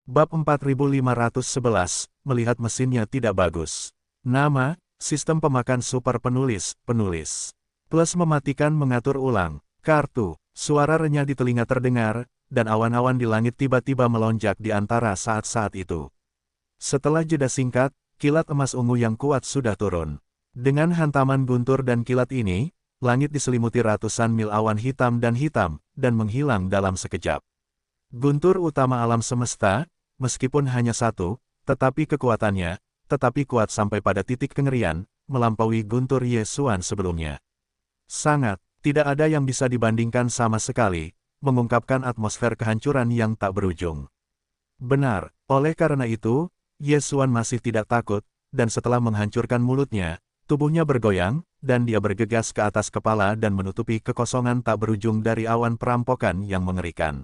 Bab 4511, melihat mesinnya tidak bagus. Nama, sistem pemakan super penulis, Plus mematikan mengatur ulang. Kartu, suara renyah di telinga terdengar, dan awan-awan di langit tiba-tiba melonjak di antara saat-saat itu. Setelah jeda singkat, kilat emas ungu yang kuat sudah turun. Dengan hantaman guntur dan kilat ini, langit diselimuti ratusan mil awan hitam, dan menghilang dalam sekejap. Guntur utama alam semesta, meskipun hanya satu, tetapi kekuatannya, kuat sampai pada titik kengerian, melampaui guntur Yesuan sebelumnya. Sangat, tidak ada yang bisa dibandingkan sama sekali, mengungkapkan atmosfer kehancuran yang tak berujung. Benar, oleh karena itu, Yesuan masih tidak takut, dan setelah menghancurkan mulutnya, tubuhnya bergoyang, dan dia bergegas ke atas kepala dan menutupi kekosongan tak berujung dari awan perampokan yang mengerikan.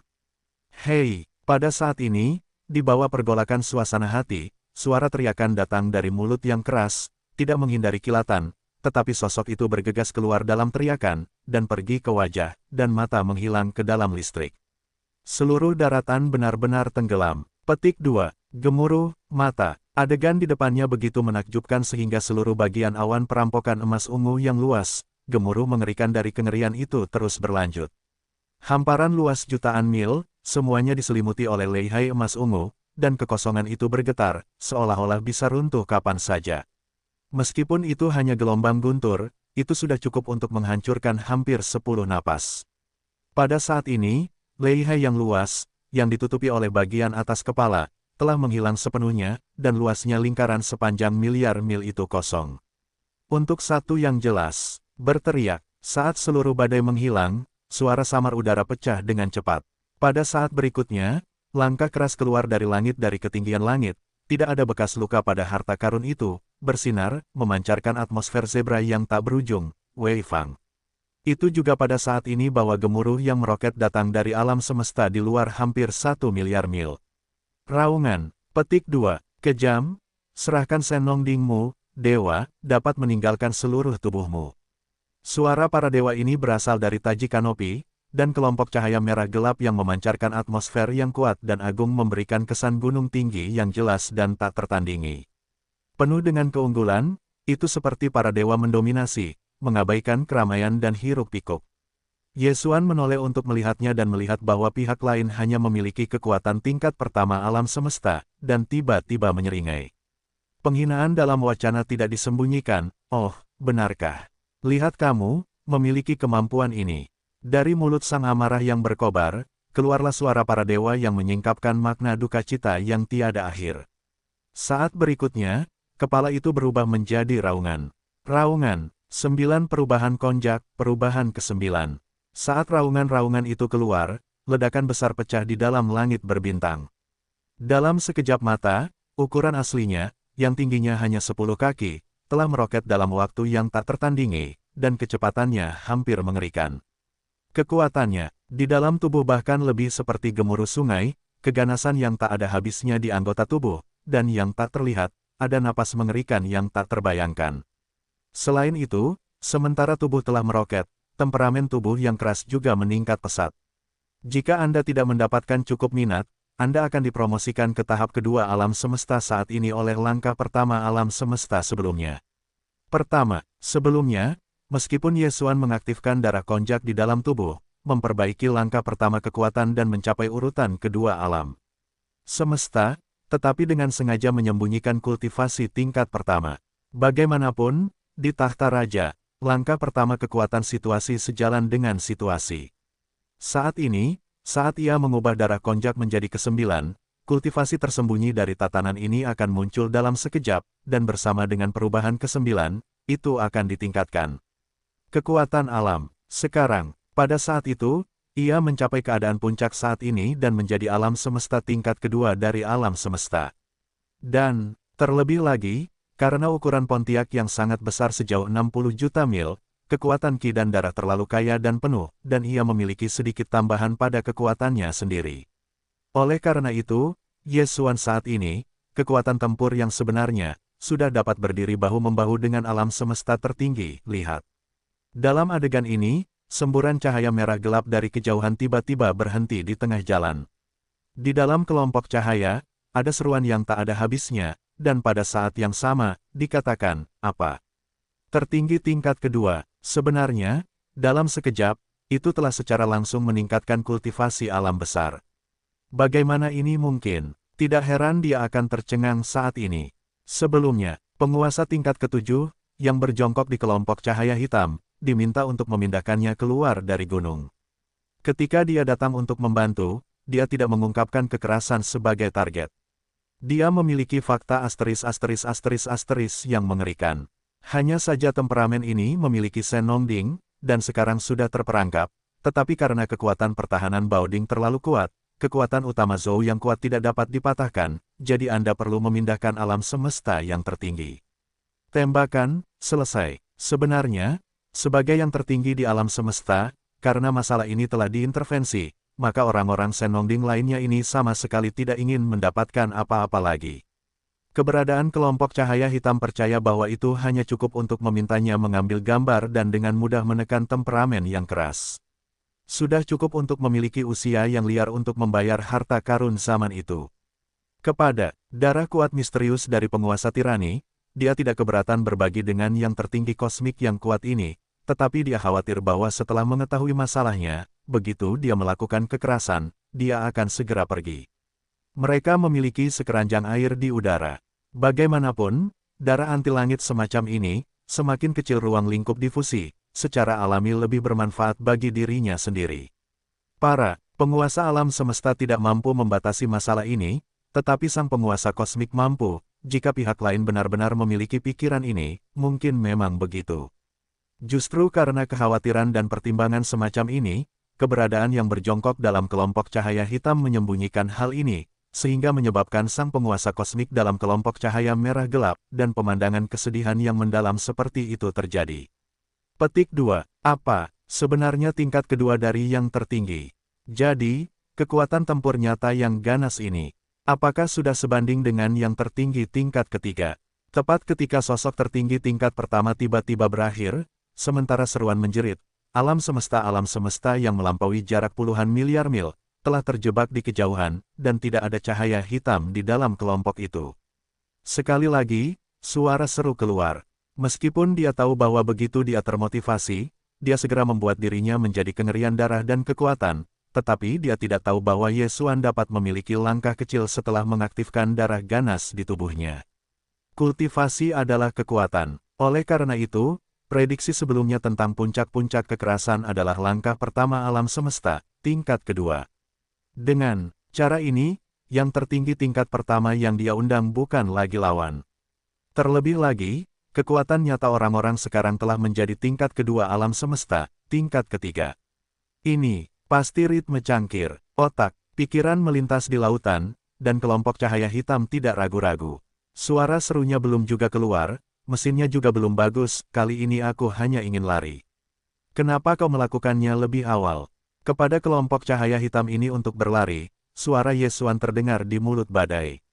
Hei, pada saat ini, di bawah pergolakan suasana hati, suara teriakan datang dari mulut yang keras, tidak menghindari kilatan, tetapi sosok itu bergegas keluar dalam teriakan, dan pergi ke wajah, dan mata menghilang ke dalam listrik. Seluruh daratan benar-benar tenggelam. Petik 2. Gemuruh, mata. Adegan di depannya begitu menakjubkan sehingga seluruh bagian awan perampokan emas ungu yang luas, gemuruh mengerikan dari kengerian itu terus berlanjut. Hamparan luas jutaan mil, semuanya diselimuti oleh lehai emas ungu, dan kekosongan itu bergetar, seolah-olah bisa runtuh kapan saja. Meskipun itu hanya gelombang guntur, itu sudah cukup untuk menghancurkan hampir 10 napas. Pada saat ini, lehai yang luas, yang ditutupi oleh bagian atas kepala, telah menghilang sepenuhnya, dan luasnya lingkaran sepanjang miliar mil itu kosong. Untuk satu yang jelas, berteriak, saat seluruh badai menghilang, suara samar udara pecah dengan cepat. Pada saat berikutnya, langkah keras keluar dari langit dari ketinggian langit, tidak ada bekas luka pada harta karun itu, bersinar, memancarkan atmosfer zebra yang tak berujung, Wei Fang. Itu juga pada saat ini bahwa gemuruh yang meroket datang dari alam semesta di luar hampir 1 miliar mil. Raungan, petik 2, kejam, serahkan Senong Dingmu, dewa, dapat meninggalkan seluruh tubuhmu. Suara para dewa ini berasal dari taji kanopi, dan kelompok cahaya merah gelap yang memancarkan atmosfer yang kuat dan agung memberikan kesan gunung tinggi yang jelas dan tak tertandingi. Penuh dengan keunggulan, itu seperti para dewa mendominasi, mengabaikan keramaian dan hiruk-pikuk. Yesuan menoleh untuk melihatnya dan melihat bahwa pihak lain hanya memiliki kekuatan tingkat pertama alam semesta, dan tiba-tiba menyeringai. Penghinaan dalam wacana tidak disembunyikan, oh, benarkah? Lihat kamu, memiliki kemampuan ini. Dari mulut sang amarah yang berkobar, keluarlah suara para dewa yang menyingkapkan makna duka cita yang tiada akhir. Saat berikutnya, kepala itu berubah menjadi raungan. Raungan, 9 perubahan konjak, perubahan ke-9. Saat raungan-raungan itu keluar, ledakan besar pecah di dalam langit berbintang. Dalam sekejap mata, ukuran aslinya, yang tingginya hanya 10 kaki, telah meroket dalam waktu yang tak tertandingi, dan kecepatannya hampir mengerikan. Kekuatannya, di dalam tubuh bahkan lebih seperti gemuruh sungai, keganasan yang tak ada habisnya di anggota tubuh, dan yang tak terlihat, ada napas mengerikan yang tak terbayangkan. Selain itu, sementara tubuh telah meroket, temperamen tubuh yang keras juga meningkat pesat. Jika Anda tidak mendapatkan cukup minat, Anda akan dipromosikan ke tahap kedua alam semesta saat ini oleh langkah pertama alam semesta sebelumnya. Pertama, sebelumnya, meskipun Yesuan mengaktifkan darah konjak di dalam tubuh, memperbaiki langkah pertama kekuatan dan mencapai urutan kedua alam semesta, tetapi dengan sengaja menyembunyikan kultivasi tingkat pertama. Bagaimanapun, di tahta raja, langkah pertama kekuatan situasi sejalan dengan situasi. Saat ini, saat ia mengubah darah konjak menjadi ke-9, kultivasi tersembunyi dari tatanan ini akan muncul dalam sekejap, dan bersama dengan perubahan ke-9, itu akan ditingkatkan. Kekuatan alam. Sekarang, pada saat itu, ia mencapai keadaan puncak saat ini dan menjadi alam semesta tingkat kedua dari alam semesta. Dan, terlebih lagi, karena ukuran Pontiac yang sangat besar sejauh 60 juta mil, kekuatan ki dan darah terlalu kaya dan penuh, dan ia memiliki sedikit tambahan pada kekuatannya sendiri. Oleh karena itu, Yesuan saat ini, kekuatan tempur yang sebenarnya, sudah dapat berdiri bahu-membahu dengan alam semesta tertinggi, lihat. Dalam adegan ini, semburan cahaya merah gelap dari kejauhan tiba-tiba berhenti di tengah jalan. Di dalam kelompok cahaya, ada seruan yang tak ada habisnya, dan pada saat yang sama, dikatakan, apa? Tertinggi tingkat kedua, sebenarnya, dalam sekejap, itu telah secara langsung meningkatkan kultivasi alam besar. Bagaimana ini mungkin? Tidak heran dia akan tercengang saat ini. Sebelumnya, penguasa tingkat ketujuh, yang berjongkok di kelompok cahaya hitam, diminta untuk memindahkannya keluar dari gunung. Ketika dia datang untuk membantu, dia tidak mengungkapkan kekerasan sebagai target. Dia memiliki fakta asteris yang mengerikan. Hanya saja temperamen ini memiliki Shen Nongding, dan sekarang sudah terperangkap, tetapi karena kekuatan pertahanan Baoding terlalu kuat, kekuatan utama Zhou yang kuat tidak dapat dipatahkan, jadi Anda perlu memindahkan alam semesta yang tertinggi. Tembakan, selesai. Sebenarnya, sebagai yang tertinggi di alam semesta, karena masalah ini telah diintervensi, maka orang-orang Shen Nongding lainnya ini sama sekali tidak ingin mendapatkan apa-apa lagi. Keberadaan kelompok cahaya hitam percaya bahwa itu hanya cukup untuk memintanya mengambil gambar dan dengan mudah menekan temperamen yang keras. Sudah cukup untuk memiliki usia yang liar untuk membayar harta karun zaman itu. Kepada darah kuat misterius dari penguasa tirani, dia tidak keberatan berbagi dengan yang tertinggi kosmik yang kuat ini, tetapi dia khawatir bahwa setelah mengetahui masalahnya, begitu dia melakukan kekerasan, dia akan segera pergi. Mereka memiliki sekeranjang air di udara. Bagaimanapun, darah anti langit semacam ini, semakin kecil ruang lingkup difusi, secara alami lebih bermanfaat bagi dirinya sendiri. Para penguasa alam semesta tidak mampu membatasi masalah ini, tetapi sang penguasa kosmik mampu, jika pihak lain benar-benar memiliki pikiran ini, mungkin memang begitu. Justru karena kekhawatiran dan pertimbangan semacam ini, keberadaan yang berjongkok dalam kelompok cahaya hitam menyembunyikan hal ini, sehingga menyebabkan sang penguasa kosmik dalam kelompok cahaya merah gelap, dan pemandangan kesedihan yang mendalam seperti itu terjadi. Petik 2. Apa sebenarnya tingkat kedua dari yang tertinggi? Jadi, kekuatan tempur nyata yang ganas ini, apakah sudah sebanding dengan yang tertinggi tingkat ketiga? Tepat ketika sosok tertinggi tingkat pertama tiba-tiba berakhir, sementara seruan menjerit, alam semesta yang melampaui jarak puluhan miliar mil, telah terjebak di kejauhan, dan tidak ada cahaya hitam di dalam kelompok itu. Sekali lagi, suara seru keluar. Meskipun dia tahu bahwa begitu dia termotivasi, dia segera membuat dirinya menjadi kengerian darah dan kekuatan, tetapi dia tidak tahu bahwa Yesuan dapat memiliki langkah kecil setelah mengaktifkan darah ganas di tubuhnya. Kultivasi adalah kekuatan. Oleh karena itu, prediksi sebelumnya tentang puncak-puncak kekerasan adalah langkah pertama alam semesta, tingkat kedua. Dengan cara ini, yang tertinggi tingkat pertama yang dia undang bukan lagi lawan. Terlebih lagi, kekuatan nyata orang-orang sekarang telah menjadi tingkat kedua alam semesta, tingkat ketiga. Ini, pasti ritme cangkir, otak, pikiran melintas di lautan, dan kelompok cahaya hitam tidak ragu-ragu. Suara serunya belum juga keluar, mesinnya juga belum bagus, kali ini aku hanya ingin lari. Kenapa kau melakukannya lebih awal? Kepada kelompok cahaya hitam ini untuk berlari, suara Yesuan terdengar di mulut badai.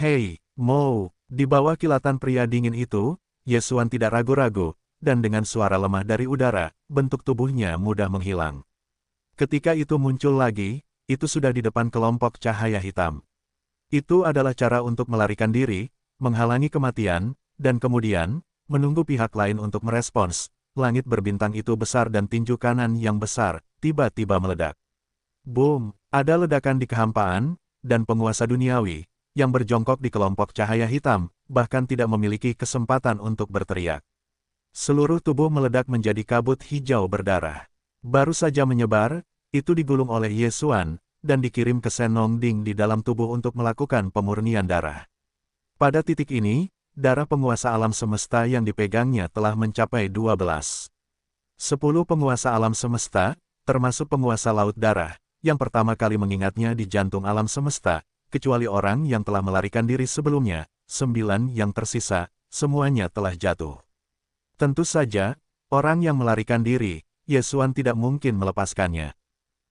Hei, Mo, di bawah kilatan pria dingin itu, Yesuan tidak ragu-ragu, dan dengan suara lemah dari udara, bentuk tubuhnya mudah menghilang. Ketika itu muncul lagi, itu sudah di depan kelompok cahaya hitam. Itu adalah cara untuk melarikan diri, menghalangi kematian, dan kemudian, menunggu pihak lain untuk merespons. Langit berbintang itu besar dan tinju kanan yang besar, tiba-tiba meledak. Boom, ada ledakan di kehampaan, dan penguasa duniawi, yang berjongkok di kelompok cahaya hitam, bahkan tidak memiliki kesempatan untuk berteriak. Seluruh tubuh meledak menjadi kabut hijau berdarah. Baru saja menyebar, itu digulung oleh Yesuan, dan dikirim ke Shen Nongding di dalam tubuh untuk melakukan pemurnian darah. Pada titik ini, darah penguasa alam semesta yang dipegangnya telah mencapai 12. 10 penguasa alam semesta, termasuk penguasa laut darah, yang pertama kali mengingatnya di jantung alam semesta, kecuali orang yang telah melarikan diri sebelumnya, 9 yang tersisa, semuanya telah jatuh. Tentu saja, orang yang melarikan diri, Yesuan tidak mungkin melepaskannya.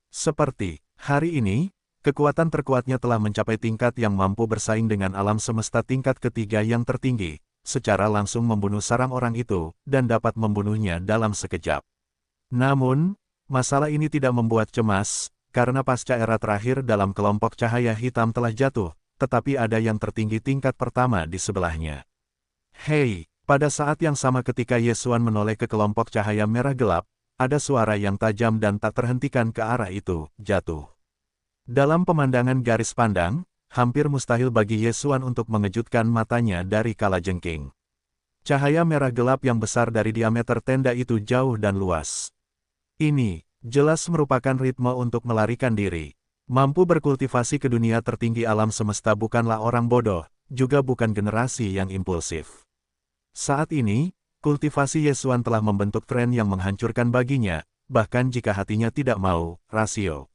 Seperti hari ini, kekuatan terkuatnya telah mencapai tingkat yang mampu bersaing dengan alam semesta tingkat ketiga yang tertinggi, secara langsung membunuh sarang orang itu, dan dapat membunuhnya dalam sekejap. Namun, masalah ini tidak membuat cemas, karena pasca era terakhir dalam kelompok cahaya hitam telah jatuh, tetapi ada yang tertinggi tingkat pertama di sebelahnya. Hei, pada saat yang sama ketika Ye Xuan menoleh ke kelompok cahaya merah gelap, ada suara yang tajam dan tak terhentikan ke arah itu, jatuh. Dalam pemandangan garis pandang, hampir mustahil bagi Ye Xuan untuk mengejutkan matanya dari kalajengking. Cahaya merah gelap yang besar dari diameter tenda itu jauh dan luas. Ini, jelas merupakan ritme untuk melarikan diri. Mampu berkultivasi ke dunia tertinggi alam semesta bukanlah orang bodoh, juga bukan generasi yang impulsif. Saat ini, kultivasi Ye Xuan telah membentuk tren yang menghancurkan baginya, bahkan jika hatinya tidak mau, rasio.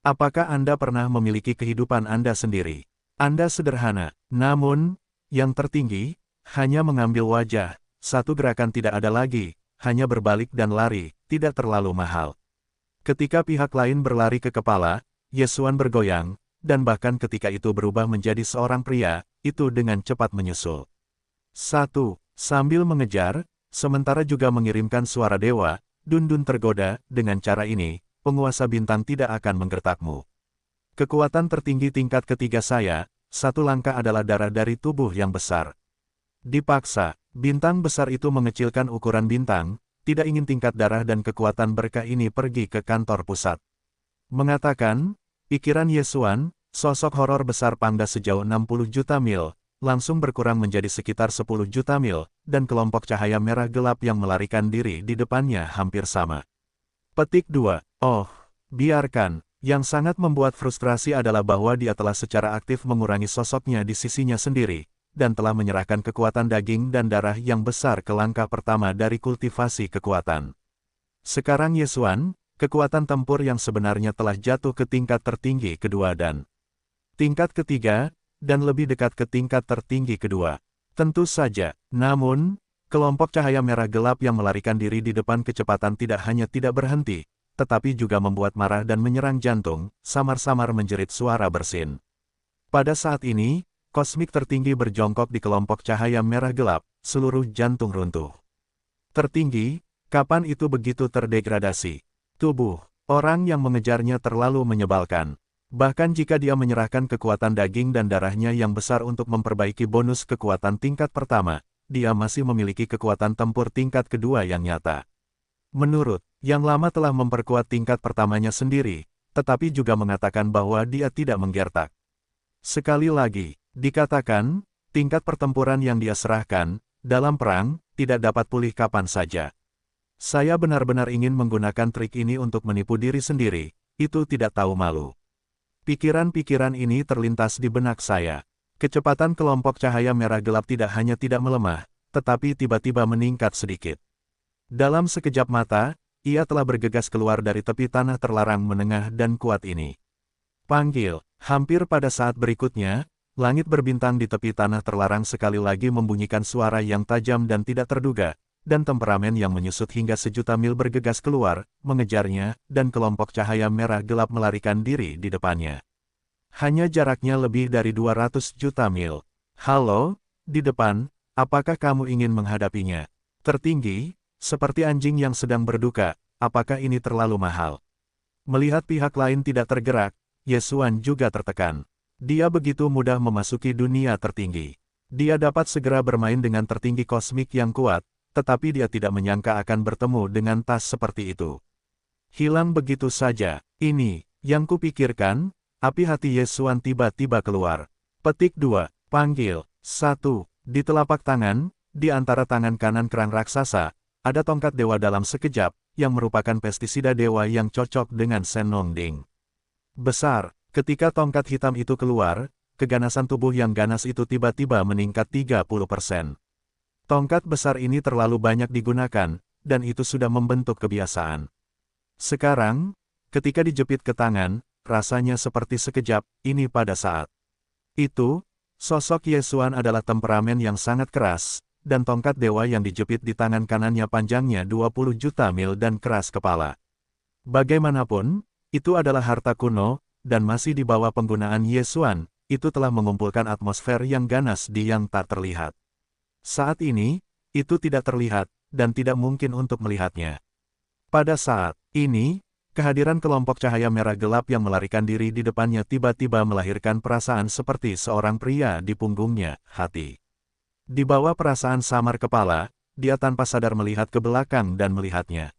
Apakah Anda pernah memiliki kehidupan Anda sendiri? Anda sederhana, namun, yang tertinggi, hanya mengambil wajah, satu gerakan tidak ada lagi, hanya berbalik dan lari, tidak terlalu mahal. Ketika pihak lain berlari ke kepala, Ye Xuan bergoyang, dan bahkan ketika itu berubah menjadi seorang pria, itu dengan cepat menyusul. 1. Sambil mengejar, sementara juga mengirimkan suara dewa, Dun-Dun tergoda, dengan cara ini, penguasa bintang tidak akan menggertakmu. Kekuatan tertinggi tingkat ketiga saya, satu langkah adalah darah dari tubuh yang besar. Dipaksa, bintang besar itu mengecilkan ukuran bintang, tidak ingin tingkat darah dan kekuatan berkah ini pergi ke kantor pusat. Mengatakan, pikiran Ye Xuan, sosok horor besar panda sejauh 60 juta mil, langsung berkurang menjadi sekitar 10 juta mil, dan kelompok cahaya merah gelap yang melarikan diri di depannya hampir sama. Petik 2. Oh, biarkan. Yang sangat membuat frustrasi adalah bahwa dia telah secara aktif mengurangi sosoknya di sisinya sendiri, dan telah menyerahkan kekuatan daging dan darah yang besar ke langkah pertama dari kultivasi kekuatan. Sekarang Ye Xuan, kekuatan tempur yang sebenarnya telah jatuh ke tingkat tertinggi kedua dan tingkat ketiga, dan lebih dekat ke tingkat tertinggi kedua. Tentu saja, namun, kelompok cahaya merah gelap yang melarikan diri di depan kecepatan tidak hanya tidak berhenti, tetapi juga membuat marah dan menyerang jantung, samar-samar menjerit suara bersin. Pada saat ini, kosmik tertinggi berjongkok di kelompok cahaya merah gelap, seluruh jantung runtuh. Tertinggi, kapan itu begitu terdegradasi? Tubuh orang yang mengejarnya terlalu menyebalkan. Bahkan jika dia menyerahkan kekuatan daging dan darahnya yang besar untuk memperbaiki bonus kekuatan tingkat pertama, dia masih memiliki kekuatan tempur tingkat kedua yang nyata. Menurut yang lama telah memperkuat tingkat pertamanya sendiri, tetapi juga mengatakan bahwa dia tidak menggertak. Sekali lagi, dikatakan, tingkat pertempuran yang dia serahkan, dalam perang, tidak dapat pulih kapan saja. Saya benar-benar ingin menggunakan trik ini untuk menipu diri sendiri, itu tidak tahu malu. Pikiran-pikiran ini terlintas di benak saya. Kecepatan kelompok cahaya merah gelap tidak hanya tidak melemah, tetapi tiba-tiba meningkat sedikit. Dalam sekejap mata, ia telah bergegas keluar dari tepi tanah terlarang menengah dan kuat ini. Panggil, hampir pada saat berikutnya, langit berbintang di tepi tanah terlarang sekali lagi membunyikan suara yang tajam dan tidak terduga, dan temperamen yang menyusut hingga sejuta mil bergegas keluar, mengejarnya, dan kelompok cahaya merah gelap melarikan diri di depannya. Hanya jaraknya lebih dari 200 juta mil. Halo, di depan, apakah kamu ingin menghadapinya? Tertinggi, seperti anjing yang sedang berduka, apakah ini terlalu mahal? Melihat pihak lain tidak tergerak, Ye Xuan juga tertekan. Dia begitu mudah memasuki dunia tertinggi. Dia dapat segera bermain dengan tertinggi kosmik yang kuat, tetapi dia tidak menyangka akan bertemu dengan tas seperti itu. Hilang begitu saja. Ini, yang kupikirkan, api hati Ye Xuan tiba-tiba keluar. Petik 2. Panggil. 1. Di telapak tangan, di antara tangan kanan kerang raksasa, ada tongkat dewa dalam sekejap, yang merupakan pestisida dewa yang cocok dengan Shen Nongding. Besar, ketika tongkat hitam itu keluar, keganasan tubuh yang ganas itu tiba-tiba meningkat 30%. Tongkat besar ini terlalu banyak digunakan, dan itu sudah membentuk kebiasaan. Sekarang, ketika dijepit ke tangan, rasanya seperti sekejap, ini pada saat itu, sosok Ye Xuan adalah temperamen yang sangat keras, dan tongkat dewa yang dijepit di tangan kanannya panjangnya 20 juta mil dan keras kepala. Bagaimanapun, itu adalah harta kuno, dan masih di bawah penggunaan Ye Xuan, itu telah mengumpulkan atmosfer yang ganas di yang tak terlihat. Saat ini, itu tidak terlihat, dan tidak mungkin untuk melihatnya. Pada saat ini, Kehadiran kelompok cahaya merah gelap yang melarikan diri di depannya tiba-tiba melahirkan perasaan seperti seorang pria di punggungnya, hati. Di bawah perasaan samar kepala, dia tanpa sadar melihat ke belakang dan melihatnya.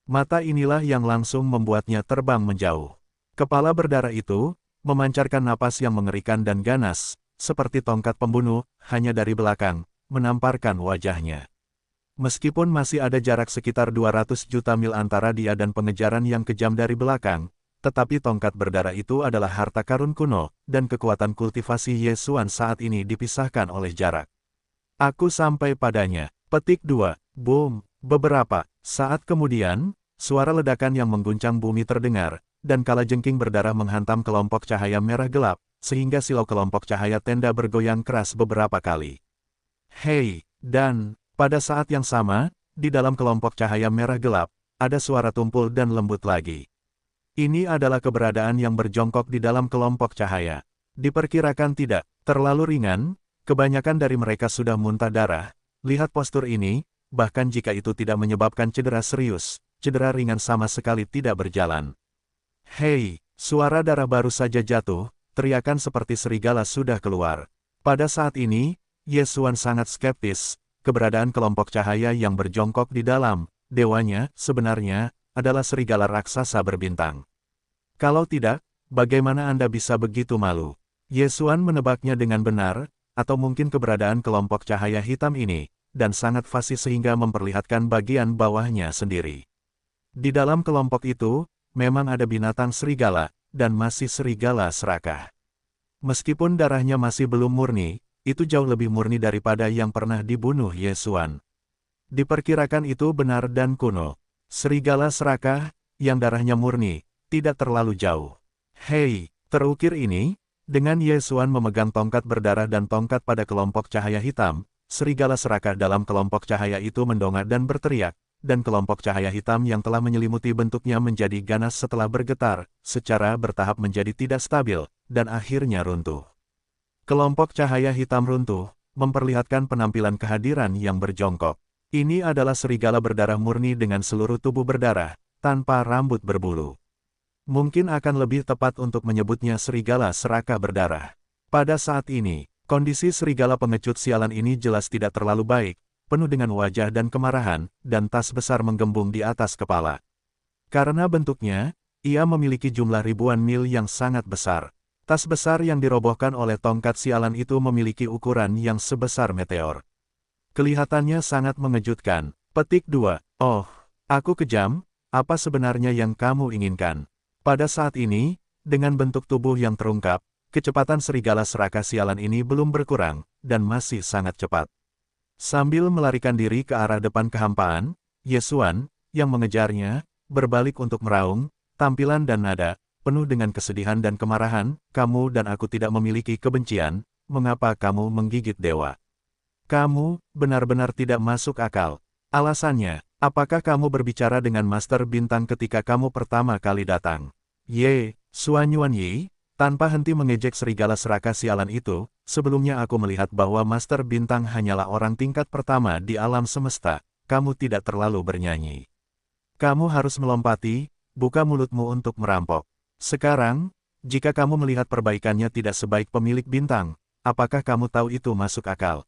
Mata inilah yang langsung membuatnya terbang menjauh. Kepala berdarah itu, memancarkan napas yang mengerikan dan ganas, seperti tongkat pembunuh, hanya dari belakang, menamparkan wajahnya. Meskipun masih ada jarak sekitar 200 juta mil antara dia dan pengejaran yang kejam dari belakang, tetapi tongkat berdarah itu adalah harta karun kuno, dan kekuatan kultivasi Yesuan saat ini dipisahkan oleh jarak. Aku sampai padanya. Petik 2. Boom. Beberapa saat kemudian, suara ledakan yang mengguncang bumi terdengar, dan kalajengking berdarah menghantam kelompok cahaya merah gelap, sehingga silau kelompok cahaya tenda bergoyang keras beberapa kali. Hei, dan pada saat yang sama, di dalam kelompok cahaya merah gelap, ada suara tumpul dan lembut lagi. Ini adalah keberadaan yang berjongkok di dalam kelompok cahaya. Diperkirakan tidak terlalu ringan, kebanyakan dari mereka sudah muntah darah. Lihat postur ini, bahkan jika itu tidak menyebabkan cedera serius, cedera ringan sama sekali tidak berjalan. Hei, suara darah baru saja jatuh, teriakan seperti serigala sudah keluar. Pada saat ini, Yesuan sangat skeptis. Keberadaan kelompok cahaya yang berjongkok di dalam dewanya sebenarnya adalah serigala raksasa berbintang. Kalau tidak, bagaimana Anda bisa begitu malu? Yesuan menebaknya dengan benar, atau mungkin keberadaan kelompok cahaya hitam ini, dan sangat fasih sehingga memperlihatkan bagian bawahnya sendiri. Di dalam kelompok itu, memang ada binatang serigala, dan masih serigala serakah. Meskipun darahnya masih belum murni, itu jauh lebih murni daripada yang pernah dibunuh Yesuan. Diperkirakan itu benar dan kuno. Serigala serakah, yang darahnya murni, tidak terlalu jauh. Hei, terukir ini, dengan Yesuan memegang tongkat berdarah dan tongkat pada kelompok cahaya hitam, serigala serakah dalam kelompok cahaya itu mendongak dan berteriak, dan kelompok cahaya hitam yang telah menyelimuti bentuknya menjadi ganas setelah bergetar, secara bertahap menjadi tidak stabil, dan akhirnya runtuh. Kelompok cahaya hitam runtuh, memperlihatkan penampilan kehadiran yang berjongkok. Ini adalah serigala berdarah murni dengan seluruh tubuh berdarah, tanpa rambut berbulu. Mungkin akan lebih tepat untuk menyebutnya serigala serakah berdarah. Pada saat ini, kondisi serigala pengecut sialan ini jelas tidak terlalu baik, penuh dengan wajah dan kemarahan, dan tas besar menggembung di atas kepala. Karena bentuknya, ia memiliki jumlah ribuan mil yang sangat besar. Tas besar yang dirobohkan oleh tongkat sialan itu memiliki ukuran yang sebesar meteor. Kelihatannya sangat mengejutkan. Petik 2. Oh, aku kejam, apa sebenarnya yang kamu inginkan? Pada saat ini, dengan bentuk tubuh yang terungkap, kecepatan serigala serakah sialan ini belum berkurang, dan masih sangat cepat. Sambil melarikan diri ke arah depan kehampaan, Yesuan, yang mengejarnya, berbalik untuk meraung, tampilan dan nada, penuh dengan kesedihan dan kemarahan, kamu dan aku tidak memiliki kebencian, mengapa kamu menggigit dewa? Kamu, benar-benar tidak masuk akal. Alasannya, apakah kamu berbicara dengan Master Bintang ketika kamu pertama kali datang? Ye, Suanyuan Yi, tanpa henti mengejek serigala serakah sialan itu, sebelumnya aku melihat bahwa Master Bintang hanyalah orang tingkat pertama di alam semesta, kamu tidak terlalu bernyanyi. Kamu harus melompati, buka mulutmu untuk merampok. Sekarang, jika kamu melihat perbaikannya tidak sebaik pemilik bintang, apakah kamu tahu itu masuk akal?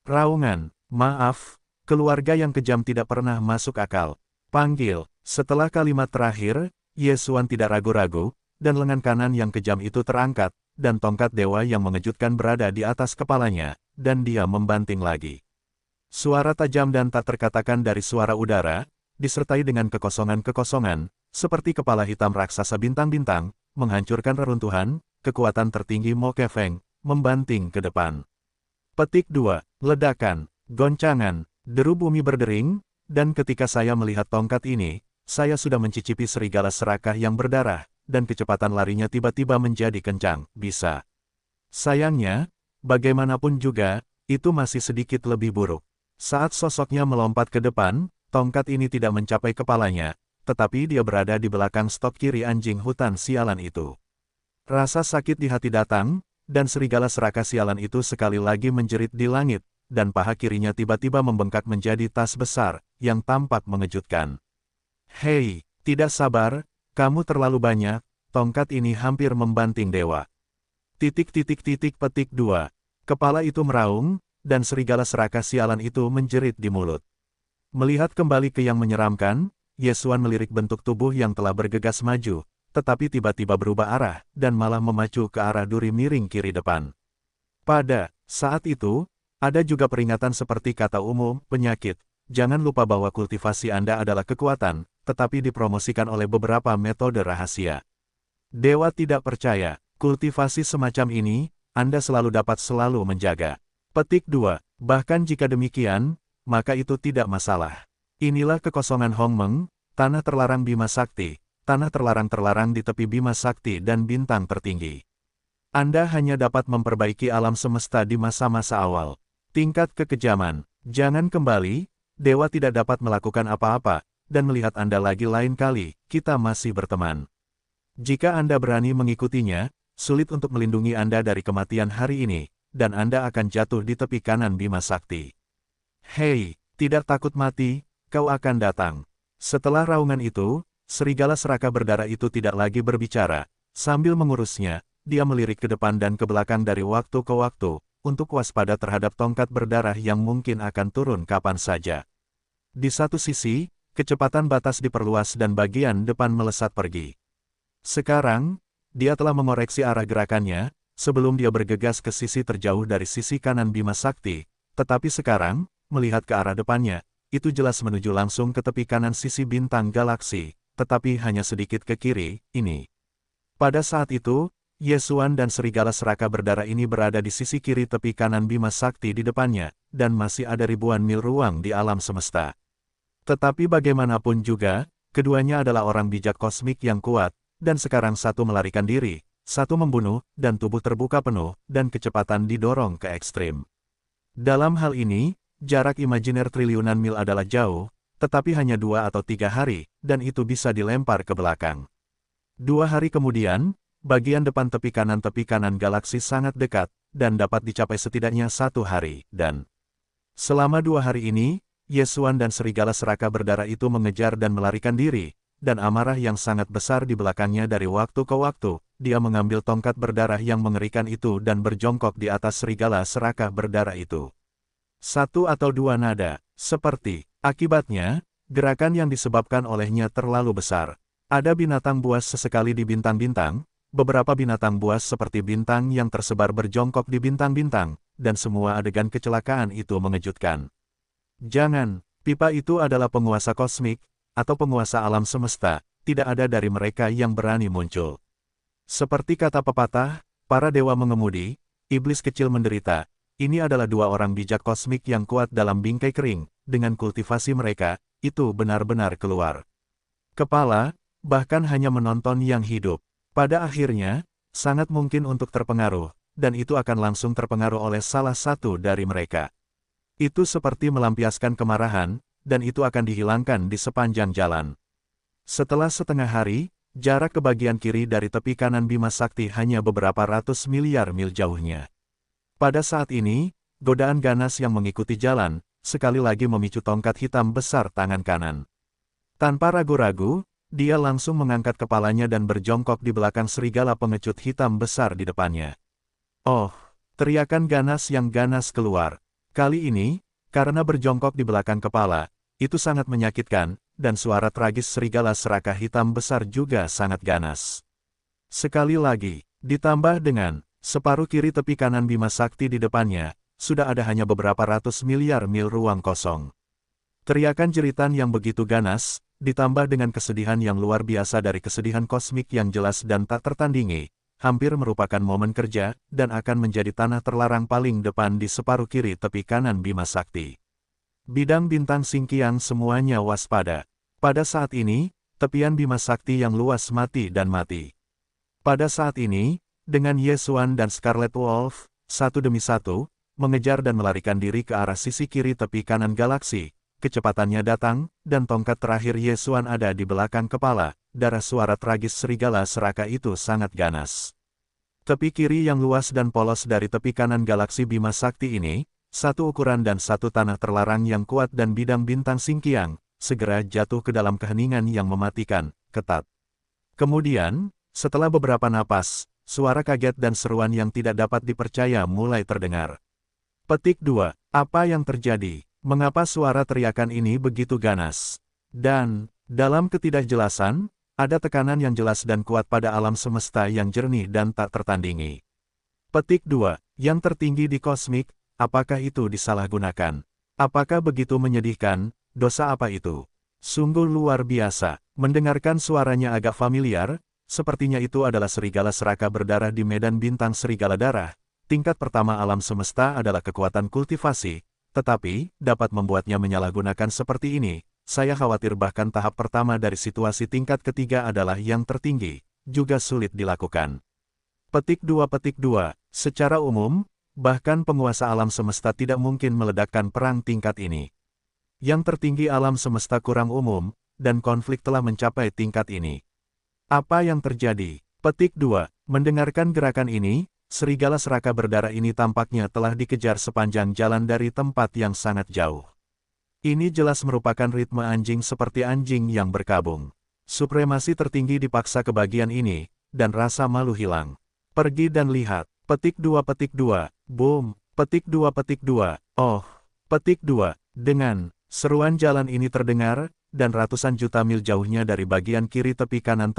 Raungan, maaf, keluarga yang kejam tidak pernah masuk akal. Panggil, setelah kalimat terakhir, Yesuan tidak ragu-ragu, dan lengan kanan yang kejam itu terangkat, dan tongkat dewa yang mengejutkan berada di atas kepalanya, dan dia membanting lagi. Suara tajam dan tak terkatakan dari suara udara, disertai dengan kekosongan-kekosongan, seperti kepala hitam raksasa bintang-bintang, menghancurkan reruntuhan, kekuatan tertinggi Mo Kefeng, membanting ke depan. Petik 2. Ledakan, goncangan, deru bumi berdering, dan ketika saya melihat tongkat ini, saya sudah mencicipi serigala serakah yang berdarah, dan kecepatan larinya tiba-tiba menjadi kencang, bisa. Sayangnya, bagaimanapun juga, itu masih sedikit lebih buruk. Saat sosoknya melompat ke depan, tongkat ini tidak mencapai kepalanya, tetapi dia berada di belakang stok kiri anjing hutan sialan itu. Rasa sakit di hati datang, dan serigala serakah sialan itu sekali lagi menjerit di langit, dan paha kirinya tiba-tiba membengkak menjadi tas besar, yang tampak mengejutkan. Hei, tidak sabar, Kamu terlalu banyak, tongkat ini hampir membanting dewa. Petik 2. Kepala itu meraung, dan serigala serakah sialan itu menjerit di mulut. Melihat kembali ke yang menyeramkan, Yesuan melirik bentuk tubuh yang telah bergegas maju, tetapi tiba-tiba berubah arah, dan malah memacu ke arah duri miring kiri depan. Pada saat itu, ada juga peringatan seperti kata umum, penyakit. Jangan lupa bahwa kultivasi Anda adalah kekuatan, tetapi dipromosikan oleh beberapa metode rahasia. Dewa tidak percaya, kultivasi semacam ini, Anda selalu menjaga. Petik 2. Bahkan jika demikian, maka itu tidak masalah. Inilah kekosongan Hongmeng, tanah terlarang Bima Sakti, tanah terlarang-terlarang di tepi Bima Sakti dan bintang tertinggi. Anda hanya dapat memperbaiki alam semesta di masa-masa awal. Tingkat kekejaman, jangan kembali, dewa tidak dapat melakukan apa-apa, dan melihat Anda lagi lain kali, kita masih berteman. Jika Anda berani mengikutinya, sulit untuk melindungi Anda dari kematian hari ini, dan Anda akan jatuh di tepi kanan Bima Sakti. Hei, tidak takut mati, kau akan datang. Setelah raungan itu, serigala serakah berdarah itu tidak lagi berbicara. Sambil mengurusnya, dia melirik ke depan dan ke belakang dari waktu ke waktu, untuk waspada terhadap tongkat berdarah yang mungkin akan turun kapan saja. Di satu sisi, kecepatan batas diperluas dan bagian depan melesat pergi. Sekarang, dia telah mengoreksi arah gerakannya, sebelum dia bergegas ke sisi terjauh dari sisi kanan Bima Sakti, tetapi sekarang, melihat ke arah depannya, itu jelas menuju langsung ke tepi kanan sisi bintang galaksi, tetapi hanya sedikit ke kiri, ini. Pada saat itu, Yesuan dan serigala serakah berdarah ini berada di sisi kiri tepi kanan Bima Sakti di depannya, dan masih ada ribuan mil ruang di alam semesta. Tetapi bagaimanapun juga, keduanya adalah orang bijak kosmik yang kuat, dan sekarang satu melarikan diri, satu membunuh, dan tubuh terbuka penuh, dan kecepatan didorong ke ekstrim. Dalam hal ini, jarak imajiner triliunan mil adalah jauh, tetapi hanya 2 atau 3 hari, dan itu bisa dilempar ke belakang. 2 hari kemudian, bagian depan tepi kanan galaksi sangat dekat, dan dapat dicapai setidaknya 1 hari, dan selama 2 hari ini, Yesuan dan serigala serakah berdarah itu mengejar dan melarikan diri, dan amarah yang sangat besar di belakangnya dari waktu ke waktu, dia mengambil tongkat berdarah yang mengerikan itu dan berjongkok di atas serigala serakah berdarah itu. 1 atau 2 nada, seperti, akibatnya, gerakan yang disebabkan olehnya terlalu besar. Ada binatang buas sesekali di bintang-bintang, beberapa binatang buas seperti bintang yang tersebar berjongkok di bintang-bintang, dan semua adegan kecelakaan itu mengejutkan. Jangan, pipa itu adalah penguasa kosmik, atau penguasa alam semesta, tidak ada dari mereka yang berani muncul. Seperti kata pepatah, para dewa mengemudi, iblis kecil menderita, ini adalah 2 orang bijak kosmik yang kuat dalam bingkai kering, dengan kultivasi mereka, itu benar-benar keluar kepala, bahkan hanya menonton yang hidup. Pada akhirnya, sangat mungkin untuk terpengaruh, dan itu akan langsung terpengaruh oleh salah satu dari mereka. Itu seperti melampiaskan kemarahan, dan itu akan dihilangkan di sepanjang jalan. Setelah setengah hari, jarak ke bagian kiri dari tepi kanan Bima Sakti hanya beberapa ratus miliar mil jauhnya. Pada saat ini, godaan ganas yang mengikuti jalan, sekali lagi memicu tongkat hitam besar tangan kanan. Tanpa ragu-ragu, dia langsung mengangkat kepalanya dan berjongkok di belakang serigala pengecut hitam besar di depannya. Oh, teriakan ganas yang ganas keluar. Kali ini, karena berjongkok di belakang kepala, itu sangat menyakitkan, dan suara tragis serigala serakah hitam besar juga sangat ganas. Sekali lagi, ditambah dengan separuh kiri tepi kanan Bima Sakti di depannya, sudah ada hanya beberapa ratus miliar mil ruang kosong. Teriakan jeritan yang begitu ganas, ditambah dengan kesedihan yang luar biasa dari kesedihan kosmik yang jelas dan tak tertandingi, hampir merupakan momen kerja, dan akan menjadi tanah terlarang paling depan di separuh kiri tepi kanan Bima Sakti. Bidang bintang Singkiang semuanya waspada. Pada saat ini, tepian Bima Sakti yang luas mati dan mati. Pada saat ini, dengan Yesuan dan Scarlet Wolf, satu demi satu, mengejar dan melarikan diri ke arah sisi kiri tepi kanan galaksi, kecepatannya datang, dan tongkat terakhir Yesuan ada di belakang kepala, darah suara tragis serigala serakah itu sangat ganas. Tepi kiri yang luas dan polos dari tepi kanan galaksi Bima Sakti ini, satu ukuran dan satu tanah terlarang yang kuat dan bidang bintang Singkiang, segera jatuh ke dalam keheningan yang mematikan, ketat. Kemudian, setelah beberapa napas, suara kaget dan seruan yang tidak dapat dipercaya mulai terdengar. Petik 2. Apa yang terjadi? Mengapa suara teriakan ini begitu ganas? Dan, dalam ketidakjelasan, ada tekanan yang jelas dan kuat pada alam semesta yang jernih dan tak tertandingi. Petik 2. Yang tertinggi di kosmik, apakah itu disalahgunakan? Apakah begitu menyedihkan? Dosa apa itu? Sungguh luar biasa. Mendengarkan suaranya agak familiar, sepertinya itu adalah serigala seraka berdarah di medan bintang serigala darah. Tingkat pertama alam semesta adalah kekuatan kultivasi, tetapi, dapat membuatnya menyalahgunakan seperti ini. Saya khawatir bahkan tahap pertama dari situasi tingkat ketiga adalah yang tertinggi, juga sulit dilakukan. Petik 2. Secara umum, bahkan penguasa alam semesta tidak mungkin meledakkan perang tingkat ini. Yang tertinggi alam semesta kurang umum, dan konflik telah mencapai tingkat ini. Apa yang terjadi? Petik 2. Mendengarkan gerakan ini, serigala seraka berdarah ini tampaknya telah dikejar sepanjang jalan dari tempat yang sangat jauh. Ini jelas merupakan ritme anjing seperti anjing yang berkabung. Supremasi tertinggi dipaksa ke bagian ini, dan rasa malu hilang. Pergi dan lihat. Petik 2. Boom. Petik 2. Oh. Petik 2. Dengan seruan jalan ini terdengar, dan ratusan juta mil jauhnya dari bagian kiri tepi kanan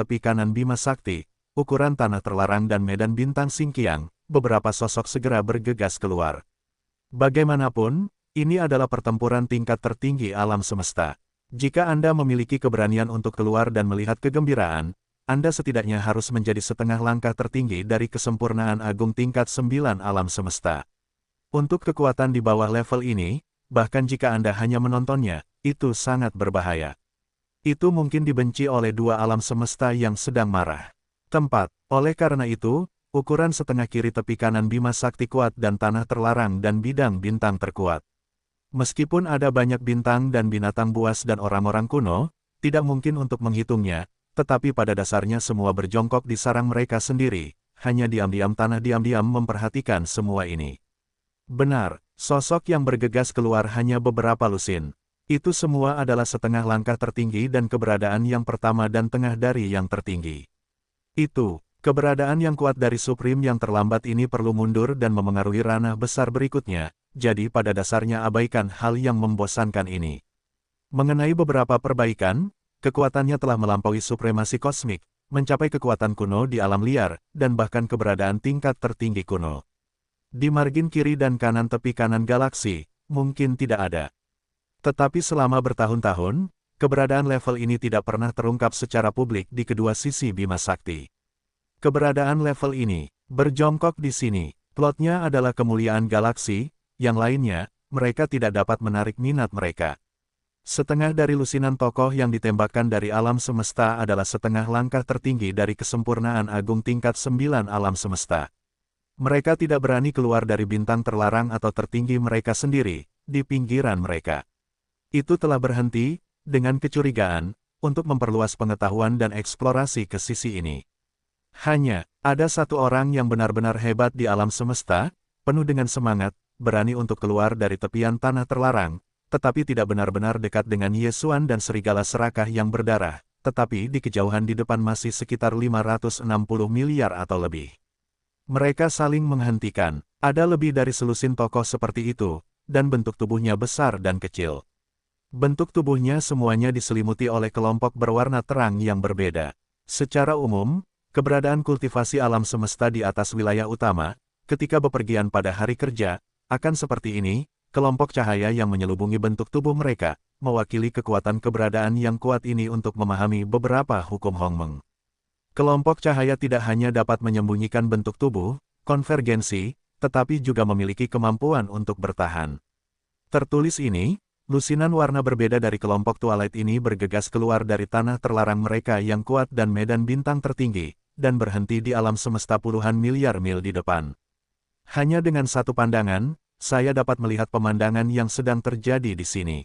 Bima Sakti, ukuran tanah terlarang dan medan bintang Singkiang, beberapa sosok segera bergegas keluar. Bagaimanapun, ini adalah pertempuran tingkat tertinggi alam semesta. Jika Anda memiliki keberanian untuk keluar dan melihat kegembiraan, Anda setidaknya harus menjadi setengah langkah tertinggi dari kesempurnaan agung tingkat 9 alam semesta. Untuk kekuatan di bawah level ini, bahkan jika Anda hanya menontonnya, itu sangat berbahaya. Itu mungkin dibenci oleh dua alam semesta yang sedang marah. Tempat. Oleh karena itu, ukuran setengah kiri tepi kanan Bima Sakti kuat dan tanah terlarang dan bidang bintang terkuat. Meskipun ada banyak bintang dan binatang buas dan orang-orang kuno, tidak mungkin untuk menghitungnya, tetapi pada dasarnya semua berjongkok di sarang mereka sendiri, hanya diam-diam tanah diam-diam memperhatikan semua ini. Benar, sosok yang bergegas keluar hanya beberapa lusin. Itu semua adalah setengah langkah tertinggi dan keberadaan yang pertama dan tengah dari yang tertinggi. Itu, keberadaan yang kuat dari Supreme yang terlambat ini perlu mundur dan memengaruhi ranah besar berikutnya, jadi pada dasarnya abaikan hal yang membosankan ini. Mengenai beberapa perbaikan, kekuatannya telah melampaui supremasi kosmik, mencapai kekuatan kuno di alam liar, dan bahkan keberadaan tingkat tertinggi kuno. Di margin kiri dan kanan tepi kanan galaksi, mungkin tidak ada. Tetapi selama bertahun-tahun, keberadaan level ini tidak pernah terungkap secara publik di kedua sisi Bima Sakti. Keberadaan level ini, berjongkok di sini, plotnya adalah kemuliaan galaksi, yang lainnya, mereka tidak dapat menarik minat mereka. Setengah dari lusinan tokoh yang ditembakkan dari alam semesta adalah setengah langkah tertinggi dari kesempurnaan agung tingkat 9 alam semesta. Mereka tidak berani keluar dari bintang terlarang atau tertinggi mereka sendiri, di pinggiran mereka. Itu telah berhenti, dengan kecurigaan, untuk memperluas pengetahuan dan eksplorasi ke sisi ini. Hanya, ada satu orang yang benar-benar hebat di alam semesta, penuh dengan semangat, berani untuk keluar dari tepian tanah terlarang, tetapi tidak benar-benar dekat dengan Yesuan dan serigala serakah yang berdarah, tetapi di kejauhan di depan masih sekitar 560 miliar atau lebih. Mereka saling menghentikan, ada lebih dari selusin tokoh seperti itu, dan bentuk tubuhnya besar dan kecil. Bentuk tubuhnya semuanya diselimuti oleh kelompok berwarna terang yang berbeda. Secara umum, keberadaan kultivasi alam semesta di atas wilayah utama, ketika bepergian pada hari kerja, akan seperti ini, kelompok cahaya yang menyelubungi bentuk tubuh mereka, mewakili kekuatan keberadaan yang kuat ini untuk memahami beberapa hukum Hongmeng. Kelompok cahaya tidak hanya dapat menyembunyikan bentuk tubuh, konvergensi, tetapi juga memiliki kemampuan untuk bertahan. Tertulis ini, lusinan warna berbeda dari kelompok Twilight ini bergegas keluar dari tanah terlarang mereka yang kuat dan medan bintang tertinggi, dan berhenti di alam semesta puluhan miliar mil di depan. Hanya dengan satu pandangan, saya dapat melihat pemandangan yang sedang terjadi di sini.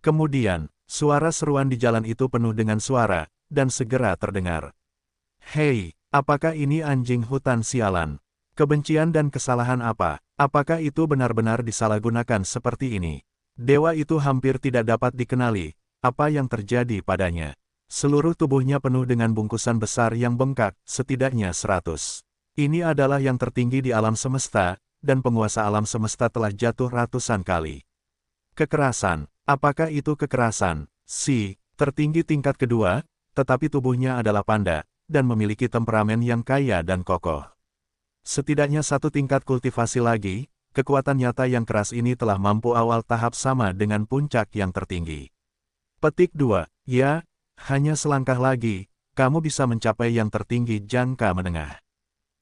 Kemudian, suara seruan di jalan itu penuh dengan suara, dan segera terdengar. Hei, apakah ini anjing hutan sialan? Kebencian dan kesalahan apa? Apakah itu benar-benar disalahgunakan seperti ini? Dewa itu hampir tidak dapat dikenali, apa yang terjadi padanya? Seluruh tubuhnya penuh dengan bungkusan besar yang bengkak, setidaknya 100. Ini adalah yang tertinggi di alam semesta, dan penguasa alam semesta telah jatuh ratusan kali. Kekerasan. Apakah itu kekerasan? Si, tertinggi tingkat kedua, tetapi tubuhnya adalah panda, dan memiliki temperamen yang kaya dan kokoh. Setidaknya satu tingkat kultivasi lagi, kekuatan nyata yang keras ini telah mampu awal tahap sama dengan puncak yang tertinggi. Petik 2. Ya, hanya selangkah lagi, kamu bisa mencapai yang tertinggi jangka menengah.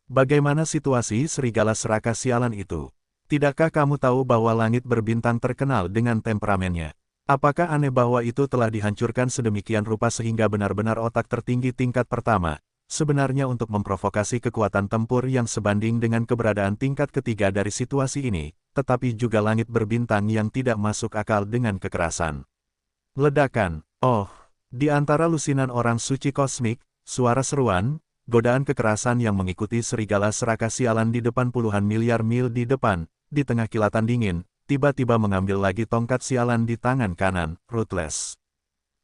Bagaimana situasi serigala serakah sialan itu? Tidakkah kamu tahu bahwa langit berbintang terkenal dengan temperamennya? Apakah aneh bahwa itu telah dihancurkan sedemikian rupa sehingga benar-benar otak tertinggi tingkat pertama, sebenarnya untuk memprovokasi kekuatan tempur yang sebanding dengan keberadaan tingkat ketiga dari situasi ini, tetapi juga langit berbintang yang tidak masuk akal dengan kekerasan. Ledakan. Oh, di antara lusinan orang suci kosmik, suara seruan, godaan kekerasan yang mengikuti serigala serakah sialan di depan puluhan miliar mil di depan, di tengah kilatan dingin, tiba-tiba mengambil lagi tongkat sialan di tangan kanan, ruthless.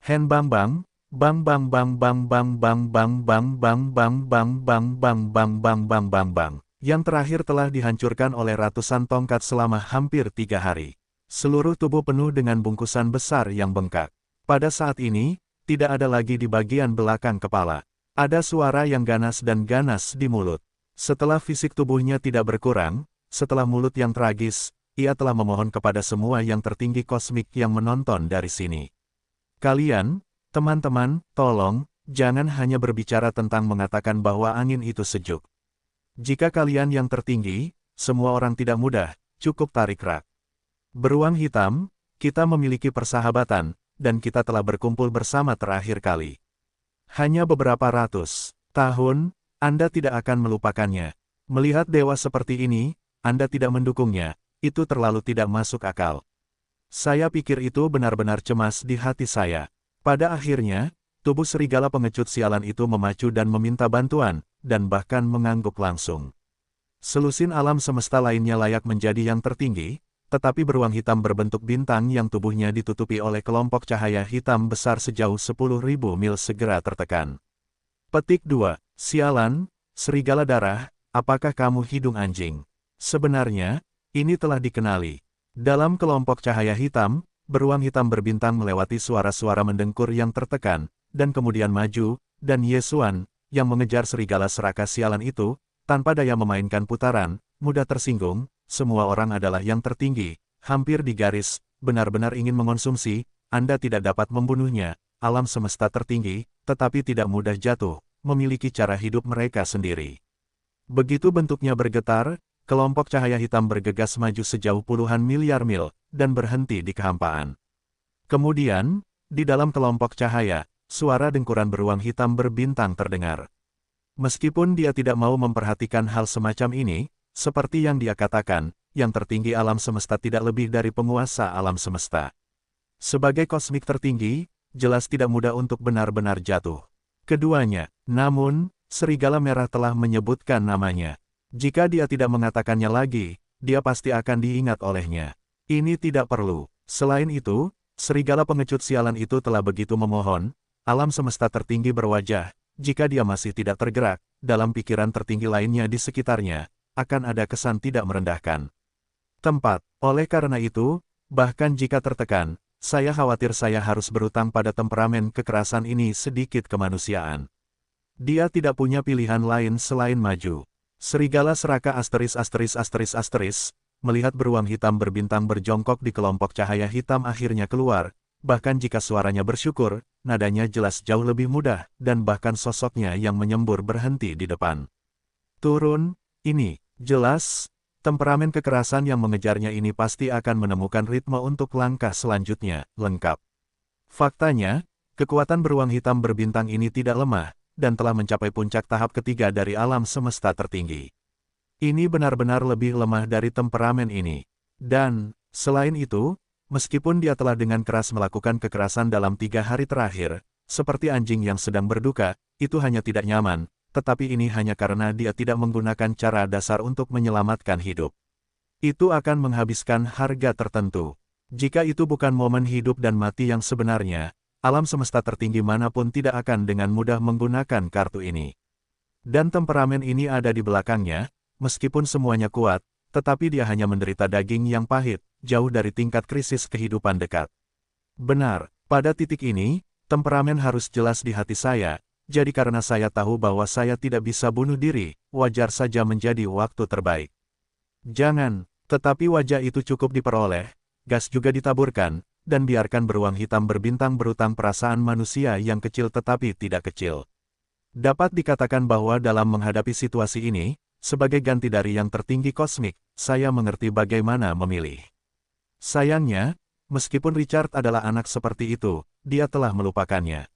Hen bang bang, bang bang bang bang bang bang bang bang bang bang bang bang bang bang bang bang bang bang. Yang terakhir telah dihancurkan oleh ratusan tongkat selama hampir 3 hari. Seluruh tubuh penuh dengan bungkusan besar yang bengkak. Pada saat ini, tidak ada lagi di bagian belakang kepala. Ada suara yang ganas dan ganas di mulut. Setelah fisik tubuhnya tidak berkurang, setelah mulut yang tragis, ia telah memohon kepada semua yang tertinggi kosmik yang menonton dari sini. Kalian, teman-teman, tolong, jangan hanya berbicara tentang mengatakan bahwa angin itu sejuk. Jika kalian yang tertinggi, semua orang tidak mudah, cukup tarik rak. Beruang hitam, kita memiliki persahabatan, dan kita telah berkumpul bersama terakhir kali. Hanya beberapa ratus tahun, Anda tidak akan melupakannya. Melihat dewa seperti ini, Anda tidak mendukungnya, itu terlalu tidak masuk akal. Saya pikir itu benar-benar cemas di hati saya. Pada akhirnya, tubuh serigala pengecut sialan itu memacu dan meminta bantuan, dan bahkan mengangguk langsung. Selusin alam semesta lainnya layak menjadi yang tertinggi, tetapi beruang hitam berbentuk bintang yang tubuhnya ditutupi oleh kelompok cahaya hitam besar sejauh 10.000 mil segera tertekan. Petik 2. Sialan, serigala darah, apakah kamu hidung anjing? Sebenarnya, ini telah dikenali. Dalam kelompok cahaya hitam, beruang hitam berbintang melewati suara-suara mendengkur yang tertekan, dan kemudian maju, dan Yesuan, yang mengejar serigala serakah sialan itu, tanpa daya memainkan putaran, mudah tersinggung. Semua orang adalah yang tertinggi, hampir di garis, benar-benar ingin mengonsumsi, Anda tidak dapat membunuhnya, alam semesta tertinggi, tetapi tidak mudah jatuh, memiliki cara hidup mereka sendiri. Begitu bentuknya bergetar, kelompok cahaya hitam bergegas maju sejauh puluhan miliar mil, dan berhenti di kehampaan. Kemudian, di dalam kelompok cahaya, suara dengkuran beruang hitam berbintang terdengar. Meskipun dia tidak mau memperhatikan hal semacam ini, seperti yang dia katakan, yang tertinggi alam semesta tidak lebih dari penguasa alam semesta. Sebagai kosmik tertinggi, jelas tidak mudah untuk benar-benar jatuh. Keduanya, namun, serigala merah telah menyebutkan namanya. Jika dia tidak mengatakannya lagi, dia pasti akan diingat olehnya. Ini tidak perlu. Selain itu, serigala pengecut sialan itu telah begitu memohon, alam semesta tertinggi berwajah, jika dia masih tidak tergerak, dalam pikiran tertinggi lainnya di sekitarnya, akan ada kesan tidak merendahkan tempat. Oleh karena itu, bahkan jika tertekan, saya khawatir saya harus berutang pada temperamen kekerasan ini sedikit kemanusiaan. Dia tidak punya pilihan lain selain maju. Serigala serakah melihat beruang hitam berbintang berjongkok di kelompok cahaya hitam akhirnya keluar, bahkan jika suaranya bersyukur, nadanya jelas jauh lebih mudah, dan bahkan sosoknya yang menyembur berhenti di depan. Turun, ini. Jelas, temperamen kekerasan yang mengejarnya ini pasti akan menemukan ritme untuk langkah selanjutnya, lengkap. Faktanya, kekuatan beruang hitam berbintang ini tidak lemah, dan telah mencapai puncak tahap ketiga dari alam semesta tertinggi. Ini benar-benar lebih lemah dari temperamen ini. Dan, selain itu, meskipun dia telah dengan keras melakukan kekerasan dalam 3 hari terakhir, seperti anjing yang sedang berduka, itu hanya tidak nyaman. Tetapi ini hanya karena dia tidak menggunakan cara dasar untuk menyelamatkan hidup. Itu akan menghabiskan harga tertentu. Jika itu bukan momen hidup dan mati yang sebenarnya, alam semesta tertinggi manapun tidak akan dengan mudah menggunakan kartu ini. Dan temperamen ini ada di belakangnya, meskipun semuanya kuat, tetapi dia hanya menderita daging yang pahit, jauh dari tingkat krisis kehidupan dekat. Benar, pada titik ini, temperamen harus jelas di hati saya, jadi karena saya tahu bahwa saya tidak bisa bunuh diri, wajar saja menjadi waktu terbaik. Jangan, tetapi wajah itu cukup diperoleh, gas juga ditaburkan, dan biarkan beruang hitam berbintang berutang perasaan manusia yang kecil tetapi tidak kecil. Dapat dikatakan bahwa dalam menghadapi situasi ini, sebagai ganti dari yang tertinggi kosmik, saya mengerti bagaimana memilih. Sayangnya, meskipun Richard adalah anak seperti itu, dia telah melupakannya.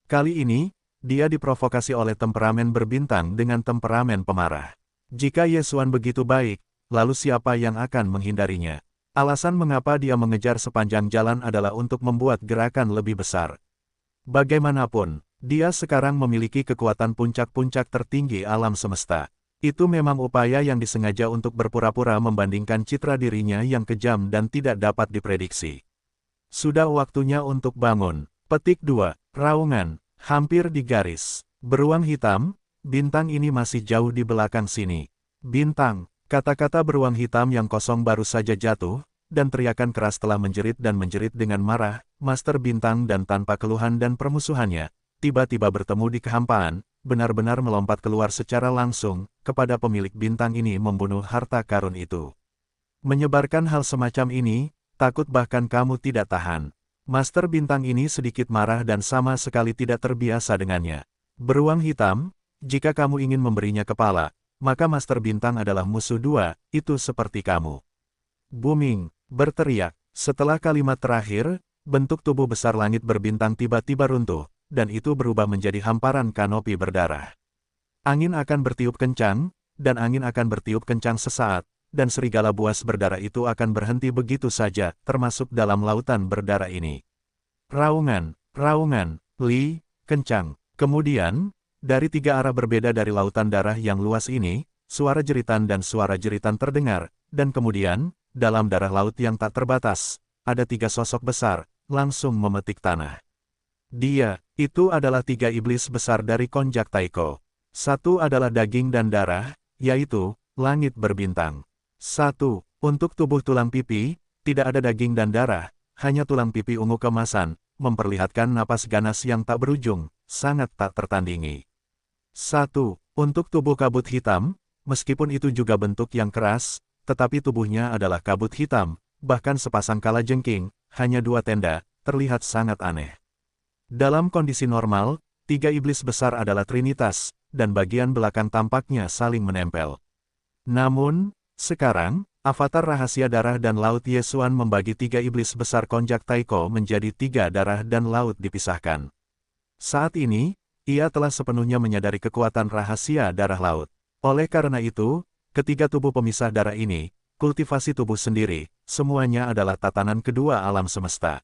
Kali ini, dia diprovokasi oleh temperamen berbintang dengan temperamen pemarah. Jika Yesuan begitu baik, lalu siapa yang akan menghindarinya? Alasan mengapa dia mengejar sepanjang jalan adalah untuk membuat gerakan lebih besar. Bagaimanapun, dia sekarang memiliki kekuatan puncak-puncak tertinggi alam semesta. Itu memang upaya yang disengaja untuk berpura-pura membandingkan citra dirinya yang kejam dan tidak dapat diprediksi. Sudah waktunya untuk bangun. Petik 2. Raungan. Hampir di garis. Beruang hitam, bintang ini masih jauh di belakang sini. Bintang. Kata-kata beruang hitam yang kosong baru saja jatuh, dan teriakan keras telah menjerit dengan marah, Master Bintang dan tanpa keluhan dan permusuhannya, tiba-tiba bertemu di kehampaan, benar-benar melompat keluar secara langsung, kepada pemilik bintang ini membunuh harta karun itu. Menyebarkan hal semacam ini, takut bahkan kamu tidak tahan. Master Bintang ini sedikit marah dan sama sekali tidak terbiasa dengannya. Beruang hitam, jika kamu ingin memberinya kepala, maka Master Bintang adalah musuh dua, itu seperti kamu. Booming, berteriak. Setelah kalimat terakhir, bentuk tubuh besar langit berbintang tiba-tiba runtuh, dan itu berubah menjadi hamparan kanopi berdarah. Angin akan bertiup kencang, dan angin akan bertiup kencang sesaat, dan serigala buas berdarah itu akan berhenti begitu saja, termasuk dalam lautan berdarah ini. Raungan, raungan, li, kencang. Kemudian, dari tiga arah berbeda dari lautan darah yang luas ini, suara jeritan dan suara jeritan terdengar, dan kemudian, dalam darah laut yang tak terbatas, ada tiga sosok besar, langsung memetik tanah. Dia, itu adalah tiga iblis besar dari Konjak Taiko. Satu adalah daging dan darah, yaitu, langit berbintang. Satu, untuk tubuh tulang pipi, tidak ada daging dan darah, hanya tulang pipi ungu kemasan, memperlihatkan napas ganas yang tak berujung, sangat tak tertandingi. Satu, untuk tubuh kabut hitam, meskipun itu juga bentuk yang keras, tetapi tubuhnya adalah kabut hitam, bahkan sepasang kalajengking, hanya dua tenda, terlihat sangat aneh. Dalam kondisi normal, tiga iblis besar adalah trinitas, dan bagian belakang tampaknya saling menempel. Namun, sekarang, avatar rahasia darah dan laut Yesuan membagi tiga iblis besar Konjak Taiko menjadi tiga darah dan laut dipisahkan. Saat ini, ia telah sepenuhnya menyadari kekuatan rahasia darah laut. Oleh karena itu, ketiga tubuh pemisah darah ini, kultivasi tubuh sendiri, semuanya adalah tatanan kedua alam semesta.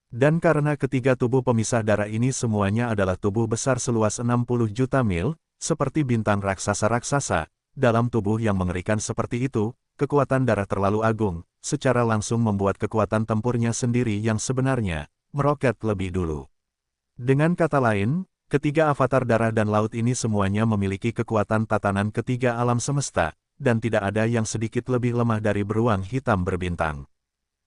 Dan karena ketiga tubuh pemisah darah ini semuanya adalah tubuh besar seluas 60 juta mil, seperti bintang raksasa-raksasa, dalam tubuh yang mengerikan seperti itu, kekuatan darah terlalu agung, secara langsung membuat kekuatan tempurnya sendiri yang sebenarnya, meroket lebih dulu. Dengan kata lain, ketiga avatar darah dan laut ini semuanya memiliki kekuatan tatanan ketiga alam semesta, dan tidak ada yang sedikit lebih lemah dari beruang hitam berbintang.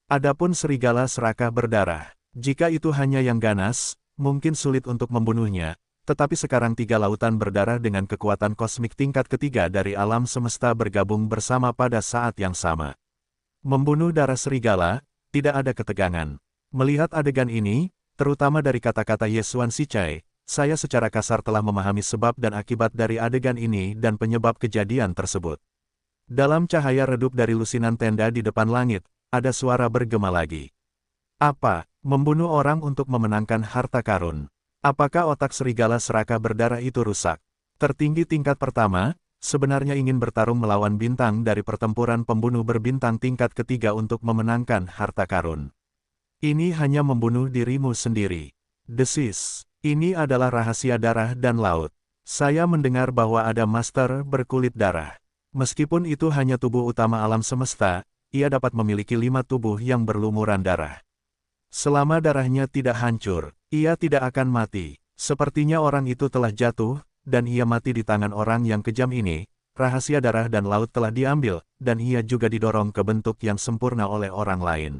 Adapun serigala serakah berdarah, jika itu hanya yang ganas, mungkin sulit untuk membunuhnya, tetapi sekarang tiga lautan berdarah dengan kekuatan kosmik tingkat ketiga dari alam semesta bergabung bersama pada saat yang sama. Membunuh darah serigala, tidak ada ketegangan. Melihat adegan ini, terutama dari kata-kata Yesuan Sichai, saya secara kasar telah memahami sebab dan akibat dari adegan ini dan penyebab kejadian tersebut. Dalam cahaya redup dari lusinan tenda di depan langit, ada suara bergema lagi. Apa? Membunuh orang untuk memenangkan harta karun. Apakah otak serigala serakah berdarah itu rusak? Tertinggi tingkat pertama, sebenarnya ingin bertarung melawan bintang dari pertempuran pembunuh berbintang tingkat ketiga untuk memenangkan harta karun. Ini hanya membunuh dirimu sendiri. Desis. Ini adalah rahasia darah dan laut. Saya mendengar bahwa ada master berkulit darah. Meskipun itu hanya tubuh utama alam semesta, ia dapat memiliki 5 tubuh yang berlumuran darah. Selama darahnya tidak hancur, Ia tidak akan mati. Sepertinya orang itu telah jatuh, dan ia mati di tangan orang yang kejam ini. Rahasia darah dan laut telah diambil, dan ia juga didorong ke bentuk yang sempurna oleh orang lain.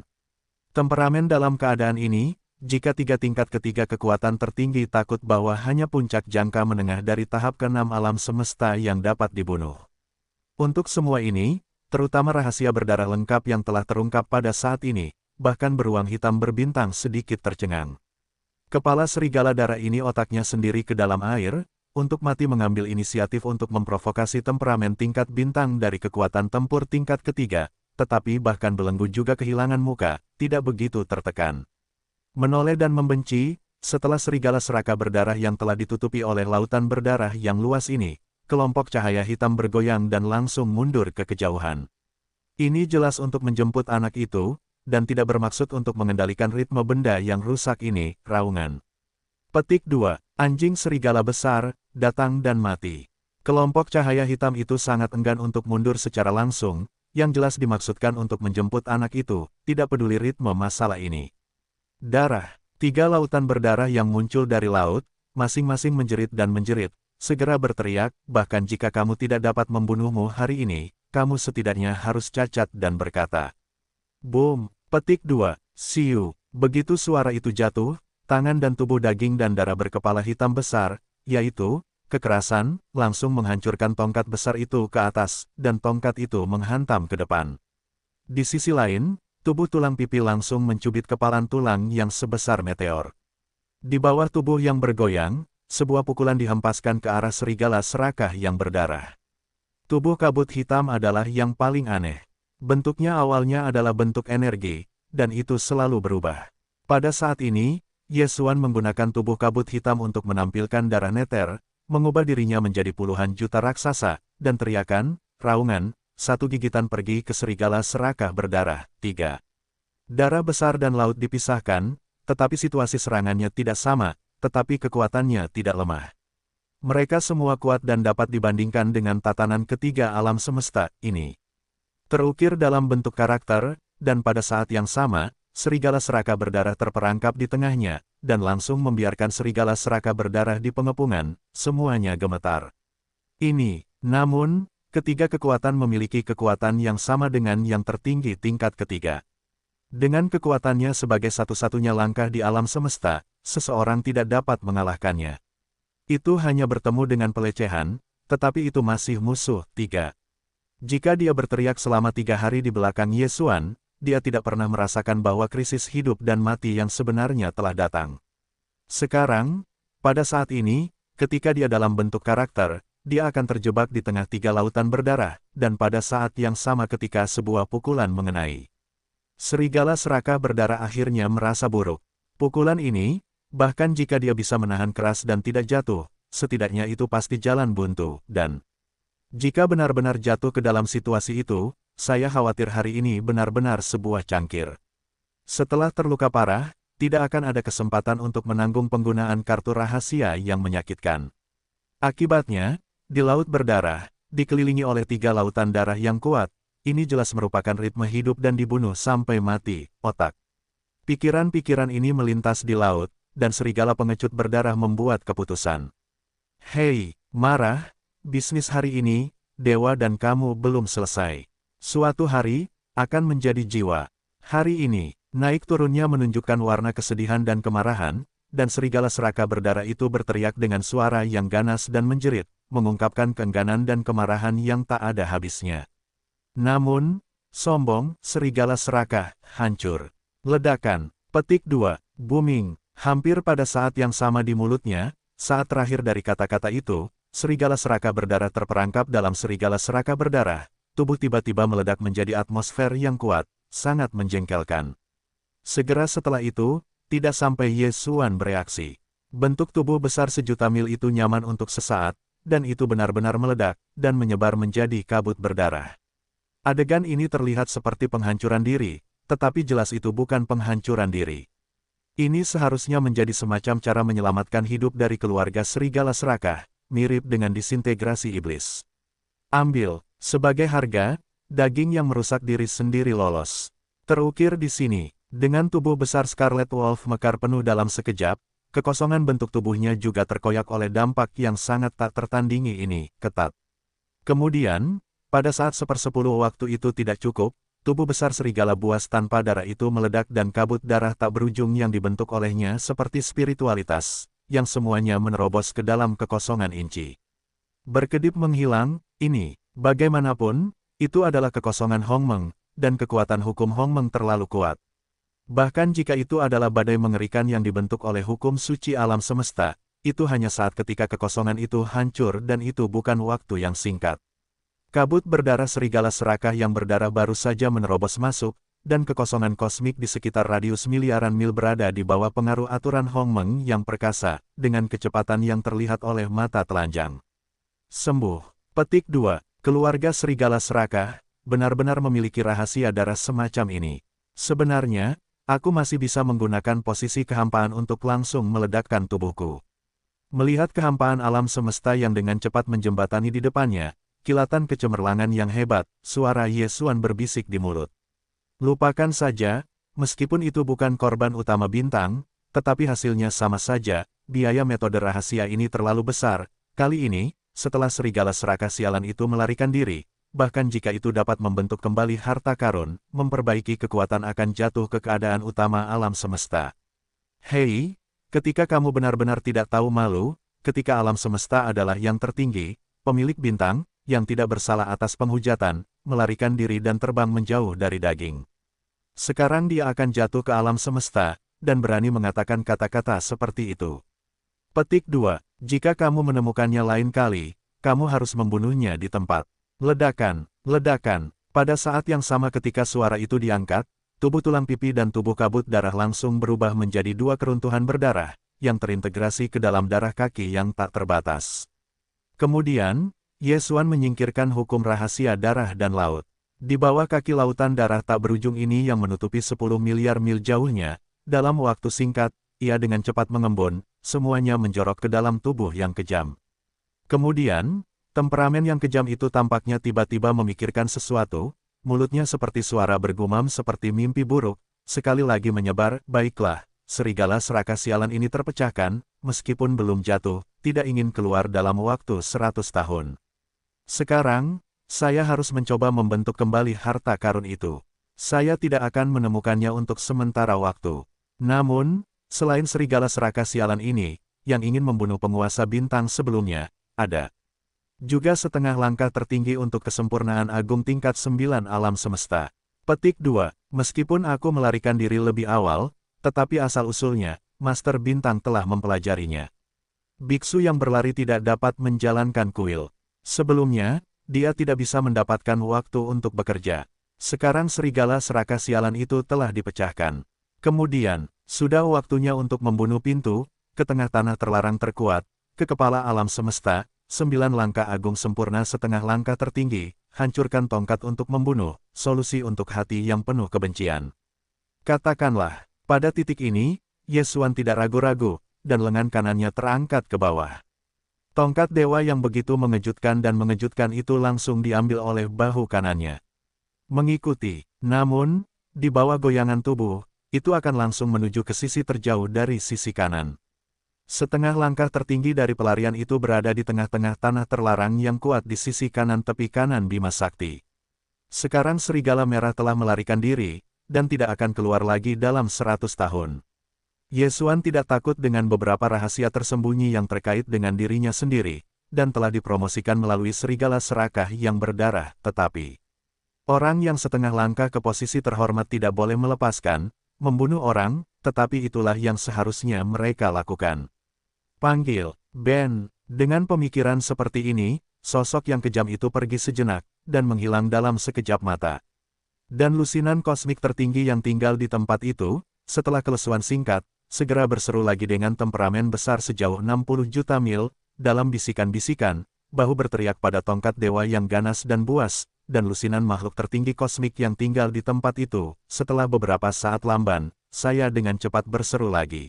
Temperamen dalam keadaan ini, jika tiga tingkat ketiga kekuatan tertinggi takut bahwa hanya puncak jangka menengah dari tahap ke-6 alam semesta yang dapat dibunuh. Untuk semua ini, terutama rahasia berdarah lengkap yang telah terungkap pada saat ini, bahkan beruang hitam berbintang sedikit tercengang. Kepala serigala darah ini otaknya sendiri ke dalam air, untuk mati mengambil inisiatif untuk memprovokasi temperamen tingkat bintang dari kekuatan tempur tingkat ketiga, tetapi bahkan belenggu juga kehilangan muka, tidak begitu tertekan. Menoleh dan membenci, setelah serigala seraka berdarah yang telah ditutupi oleh lautan berdarah yang luas ini, kelompok cahaya hitam bergoyang dan langsung mundur ke kejauhan. Ini jelas untuk menjemput anak itu, dan tidak bermaksud untuk mengendalikan ritme benda yang rusak ini, raungan. Petik 2. Anjing serigala besar, datang dan mati. Kelompok cahaya hitam itu sangat enggan untuk mundur secara langsung, yang jelas dimaksudkan untuk menjemput anak itu, tidak peduli ritme masalah ini. Darah. 3 lautan berdarah yang muncul dari laut, masing-masing menjerit dan menjerit, segera berteriak, bahkan jika kamu tidak dapat membunuhmu hari ini, kamu setidaknya harus cacat dan berkata. Boom! Petik 2. Siu. Begitu suara itu jatuh, tangan dan tubuh daging dan darah berkepala hitam besar, yaitu, kekerasan, langsung menghancurkan tongkat besar itu ke atas, dan tongkat itu menghantam ke depan. Di sisi lain, tubuh tulang pipi langsung mencubit kepalan tulang yang sebesar meteor. Di bawah tubuh yang bergoyang, sebuah pukulan dihempaskan ke arah serigala serakah yang berdarah. Tubuh kabut hitam adalah yang paling aneh. Bentuknya awalnya adalah bentuk energi, dan itu selalu berubah. Pada saat ini, Yesuan menggunakan tubuh kabut hitam untuk menampilkan darah neter, mengubah dirinya menjadi puluhan juta raksasa, dan teriakan, raungan, satu gigitan pergi ke serigala serakah berdarah. 3. Darah besar dan laut dipisahkan, tetapi situasi serangannya tidak sama, tetapi kekuatannya tidak lemah. Mereka semua kuat dan dapat dibandingkan dengan tatanan ketiga alam semesta ini. Terukir dalam bentuk karakter, dan pada saat yang sama, serigala seraka berdarah terperangkap di tengahnya, dan langsung membiarkan serigala seraka berdarah di pengepungan, semuanya gemetar. Ini, namun, ketiga kekuatan memiliki kekuatan yang sama dengan yang tertinggi tingkat ketiga. Dengan kekuatannya sebagai satu-satunya langkah di alam semesta, seseorang tidak dapat mengalahkannya. Itu hanya bertemu dengan pelecehan, tetapi itu masih musuh. 3. Jika dia berteriak selama 3 hari di belakang Yesuan, dia tidak pernah merasakan bahwa krisis hidup dan mati yang sebenarnya telah datang. Sekarang, pada saat ini, ketika dia dalam bentuk karakter, dia akan terjebak di tengah 3 lautan berdarah, dan pada saat yang sama ketika sebuah pukulan mengenai. Serigala serakah berdarah akhirnya merasa buruk. Pukulan ini, bahkan jika dia bisa menahan keras dan tidak jatuh, setidaknya itu pasti jalan buntu, dan jika benar-benar jatuh ke dalam situasi itu, saya khawatir hari ini benar-benar sebuah cangkir. Setelah terluka parah, tidak akan ada kesempatan untuk menanggung penggunaan kartu rahasia yang menyakitkan. Akibatnya, di laut berdarah, dikelilingi oleh 3 lautan darah yang kuat, ini jelas merupakan ritme hidup dan dibunuh sampai mati, otak. Pikiran-pikiran ini melintas di laut, dan serigala pengecut berdarah membuat keputusan. Hei, marah! Bisnis hari ini, dewa dan kamu belum selesai. Suatu hari, akan menjadi jiwa. Hari ini, naik turunnya menunjukkan warna kesedihan dan kemarahan, dan serigala seraka berdarah itu berteriak dengan suara yang ganas dan menjerit, mengungkapkan keengganan dan kemarahan yang tak ada habisnya. Namun, sombong, serigala serakah, hancur. Ledakan. Petik 2. Booming. Hampir pada saat yang sama di mulutnya, saat terakhir dari kata-kata itu, serigala seraka berdarah terperangkap dalam serigala seraka berdarah, tubuh tiba-tiba meledak menjadi atmosfer yang kuat, sangat menjengkelkan. Segera setelah itu, tidak sampai Yesuan bereaksi. Bentuk tubuh besar sejuta mil itu nyaman untuk sesaat, dan itu benar-benar meledak, dan menyebar menjadi kabut berdarah. Adegan ini terlihat seperti penghancuran diri, tetapi jelas itu bukan penghancuran diri. Ini seharusnya menjadi semacam cara menyelamatkan hidup dari keluarga serigala serakah, mirip dengan disintegrasi iblis. Ambil, sebagai harga, daging yang merusak diri sendiri lolos. Terukir di sini, dengan tubuh besar Scarlet Wolf mekar penuh dalam sekejap, kekosongan bentuk tubuhnya juga terkoyak oleh dampak yang sangat tak tertandingi ini, ketat. Kemudian, pada saat 1/10 waktu itu tidak cukup, tubuh besar serigala buas tanpa darah itu meledak dan kabut darah tak berujung yang dibentuk olehnya seperti spiritualitas, yang semuanya menerobos ke dalam kekosongan inci. Berkedip menghilang, ini, bagaimanapun, itu adalah kekosongan Hongmeng, dan kekuatan hukum Hongmeng terlalu kuat. Bahkan jika itu adalah badai mengerikan yang dibentuk oleh hukum suci alam semesta, itu hanya saat ketika kekosongan itu hancur dan itu bukan waktu yang singkat. Kabut berdarah serigala serakah yang berdarah baru saja menerobos masuk, dan kekosongan kosmik di sekitar radius miliaran mil berada di bawah pengaruh aturan Hongmeng yang perkasa, dengan kecepatan yang terlihat oleh mata telanjang. Sembuh. Petik 2. Keluarga serigala serakah, benar-benar memiliki rahasia darah semacam ini. Sebenarnya, aku masih bisa menggunakan posisi kehampaan untuk langsung meledakkan tubuhku. Melihat kehampaan alam semesta yang dengan cepat menjembatani di depannya, kilatan kecemerlangan yang hebat, suara Yesuan berbisik di mulut. Lupakan saja, meskipun itu bukan korban utama bintang, tetapi hasilnya sama saja, biaya metode rahasia ini terlalu besar. Kali ini, setelah serigala serakah sialan itu melarikan diri, bahkan jika itu dapat membentuk kembali harta karun, memperbaiki kekuatan akan jatuh ke keadaan utama alam semesta. Hei, ketika kamu benar-benar tidak tahu malu, ketika alam semesta adalah yang tertinggi, pemilik bintang, yang tidak bersalah atas penghujatan, melarikan diri dan terbang menjauh dari daging. Sekarang dia akan jatuh ke alam semesta, dan berani mengatakan kata-kata seperti itu. Petik 2. Jika kamu menemukannya lain kali, kamu harus membunuhnya di tempat. Ledakan, ledakan. Pada saat yang sama ketika suara itu diangkat, tubuh tulang pipi dan tubuh kabut darah langsung berubah menjadi dua keruntuhan berdarah, yang terintegrasi ke dalam darah kaki yang tak terbatas. Kemudian, Yesuan menyingkirkan hukum rahasia darah dan laut. Di bawah kaki lautan darah tak berujung ini yang menutupi 10 miliar mil jauhnya, dalam waktu singkat, ia dengan cepat mengembun, semuanya menjorok ke dalam tubuh yang kejam. Kemudian, temperamen yang kejam itu tampaknya tiba-tiba memikirkan sesuatu, mulutnya seperti suara bergumam seperti mimpi buruk, sekali lagi menyebar, baiklah, serigala serakah sialan ini terpecahkan, meskipun belum jatuh, tidak ingin keluar dalam waktu 100 tahun. Sekarang, saya harus mencoba membentuk kembali harta karun itu. Saya tidak akan menemukannya untuk sementara waktu. Namun, selain serigala serakah sialan ini, yang ingin membunuh penguasa bintang sebelumnya, ada juga setengah langkah tertinggi untuk kesempurnaan agung tingkat 9 alam semesta. Petik 2. Meskipun aku melarikan diri lebih awal, tetapi asal-usulnya, Master Bintang telah mempelajarinya. Biksu yang berlari tidak dapat menjalankan kuil. Sebelumnya, dia tidak bisa mendapatkan waktu untuk bekerja. Sekarang serigala serakah sialan itu telah dipecahkan. Kemudian, sudah waktunya untuk membunuh pintu, ke tengah tanah terlarang terkuat, ke kepala alam semesta, 9 langkah agung sempurna setengah langkah tertinggi, hancurkan tongkat untuk membunuh, solusi untuk hati yang penuh kebencian. Katakanlah, pada titik ini, Yesuan tidak ragu-ragu, dan lengan kanannya terangkat ke bawah. Tongkat dewa yang begitu mengejutkan itu langsung diambil oleh bahu kanannya. Mengikuti, namun, di bawah goyangan tubuh, itu akan langsung menuju ke sisi terjauh dari sisi kanan. Setengah langkah tertinggi dari pelarian itu berada di tengah-tengah tanah terlarang yang kuat di sisi kanan tepi kanan Bima Sakti. Sekarang serigala merah telah melarikan diri, dan tidak akan keluar lagi dalam 100 tahun. Yesuan tidak takut dengan beberapa rahasia tersembunyi yang terkait dengan dirinya sendiri, dan telah dipromosikan melalui serigala serakah yang berdarah, tetapi orang yang setengah langkah ke posisi terhormat tidak boleh melepaskan, membunuh orang, tetapi itulah yang seharusnya mereka lakukan. Panggil, Ben. Dengan pemikiran seperti ini, sosok yang kejam itu pergi sejenak, dan menghilang dalam sekejap mata. Dan lusinan kosmik tertinggi yang tinggal di tempat itu, setelah kelesuan singkat, segera berseru lagi dengan temperamen besar sejauh 60 juta mil, dalam bisikan-bisikan, bahu berteriak pada tongkat dewa yang ganas dan buas, dan lusinan makhluk tertinggi kosmik yang tinggal di tempat itu. Setelah beberapa saat lamban, saya dengan cepat berseru lagi.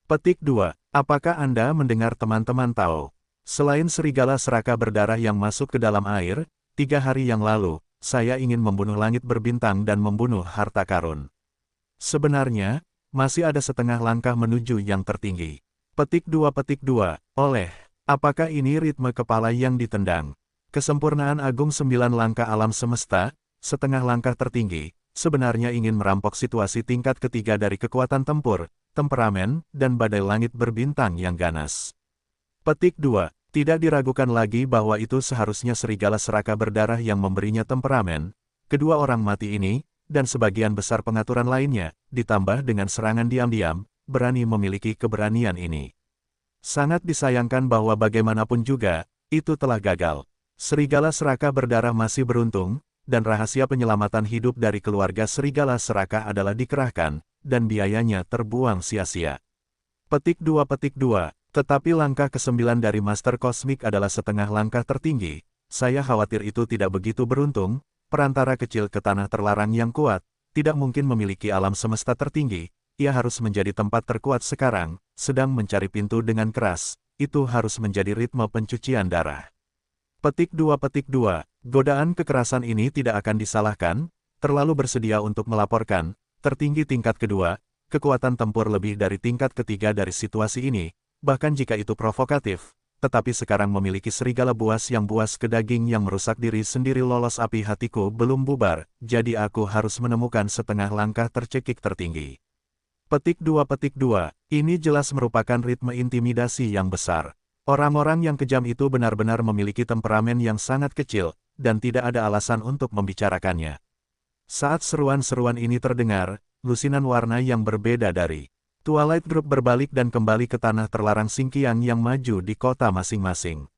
Petik 2. Apakah Anda mendengar teman-teman tahu? Selain serigala serakah berdarah yang masuk ke dalam air, 3 hari yang lalu, saya ingin membunuh langit berbintang dan membunuh harta karun. Sebenarnya, masih ada setengah langkah menuju yang tertinggi. Petik 2. Oleh, apakah ini ritme kepala yang ditendang? Kesempurnaan agung 9 langkah alam semesta, setengah langkah tertinggi, sebenarnya ingin merampok situasi tingkat ketiga dari kekuatan tempur, temperamen, dan badai langit berbintang yang ganas. Petik 2. Tidak diragukan lagi bahwa itu seharusnya serigala seraka berdarah yang memberinya temperamen. Kedua orang mati ini, dan sebagian besar pengaturan lainnya, ditambah dengan serangan diam-diam, berani memiliki keberanian ini. Sangat disayangkan bahwa bagaimanapun juga, itu telah gagal. Serigala seraka berdarah masih beruntung, dan rahasia penyelamatan hidup dari keluarga serigala seraka adalah dikerahkan, dan biayanya terbuang sia-sia. Petik 2. Tetapi langkah ke-9 dari Master Kosmik adalah setengah langkah tertinggi. Saya khawatir itu tidak begitu beruntung, perantara kecil ke tanah terlarang yang kuat, tidak mungkin memiliki alam semesta tertinggi, ia harus menjadi tempat terkuat sekarang, sedang mencari pintu dengan keras, itu harus menjadi ritme pencucian darah. Petik 2. Godaan kekerasan ini tidak akan disalahkan, terlalu bersedia untuk melaporkan, tertinggi tingkat kedua, kekuatan tempur lebih dari tingkat ketiga dari situasi ini, bahkan jika itu provokatif, tetapi sekarang memiliki serigala buas yang buas ke daging yang merusak diri sendiri lolos api hatiku belum bubar, jadi aku harus menemukan setengah langkah tercekik tertinggi. Petik 2. Ini jelas merupakan ritme intimidasi yang besar. Orang-orang yang kejam itu benar-benar memiliki temperamen yang sangat kecil, dan tidak ada alasan untuk membicarakannya. Saat seruan-seruan ini terdengar, lusinan warna yang berbeda dari Twilight Group berbalik dan kembali ke tanah terlarang Xingqiang yang maju di kota masing-masing.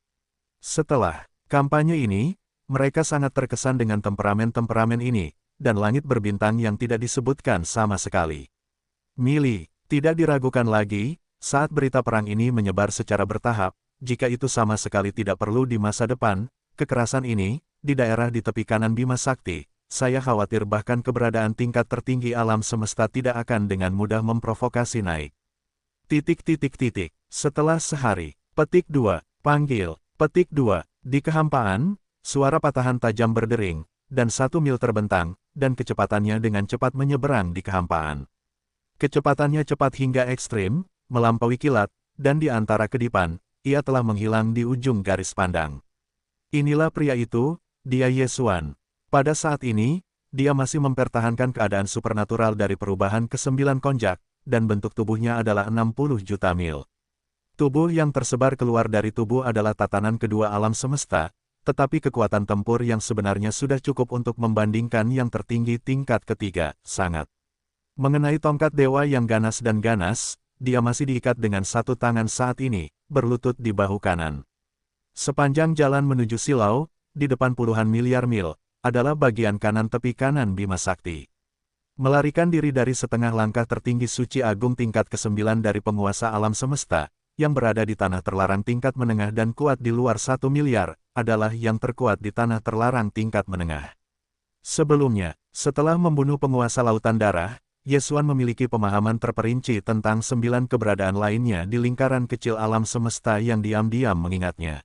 Setelah kampanye ini, mereka sangat terkesan dengan temperamen-temperamen ini, dan langit berbintang yang tidak disebutkan sama sekali. Mili, tidak diragukan lagi, saat berita perang ini menyebar secara bertahap, jika itu sama sekali tidak perlu di masa depan, kekerasan ini, di daerah di tepi kanan Bima Sakti, saya khawatir bahkan keberadaan tingkat tertinggi alam semesta tidak akan dengan mudah memprovokasi naik. Setelah sehari, petik 2, panggil, petik 2, di kehampaan, suara patahan tajam berdering, dan 1 mil terbentang, dan kecepatannya dengan cepat menyeberang di kehampaan. Kecepatannya cepat hingga ekstrim, melampaui kilat, dan di antara kedipan, ia telah menghilang di ujung garis pandang. Inilah pria itu, dia Ye Xuan. Pada saat ini, dia masih mempertahankan keadaan supernatural dari perubahan ke-9 konjak, dan bentuk tubuhnya adalah 60 juta mil. Tubuh yang tersebar keluar dari tubuh adalah tatanan kedua alam semesta, tetapi kekuatan tempur yang sebenarnya sudah cukup untuk membandingkan yang tertinggi tingkat ketiga, sangat. Mengenai tongkat dewa yang ganas dan ganas, dia masih diikat dengan satu tangan saat ini, berlutut di bahu kanan. Sepanjang jalan menuju Silau, di depan puluhan miliar mil, adalah bagian kanan tepi kanan Bima Sakti. Melarikan diri dari setengah langkah tertinggi suci agung tingkat ke-9 dari penguasa alam semesta, yang berada di tanah terlarang tingkat menengah dan kuat di luar 1 miliar, adalah yang terkuat di tanah terlarang tingkat menengah. Sebelumnya, setelah membunuh penguasa lautan darah, Ye Xuan memiliki pemahaman terperinci tentang 9 keberadaan lainnya di lingkaran kecil alam semesta yang diam-diam mengingatnya.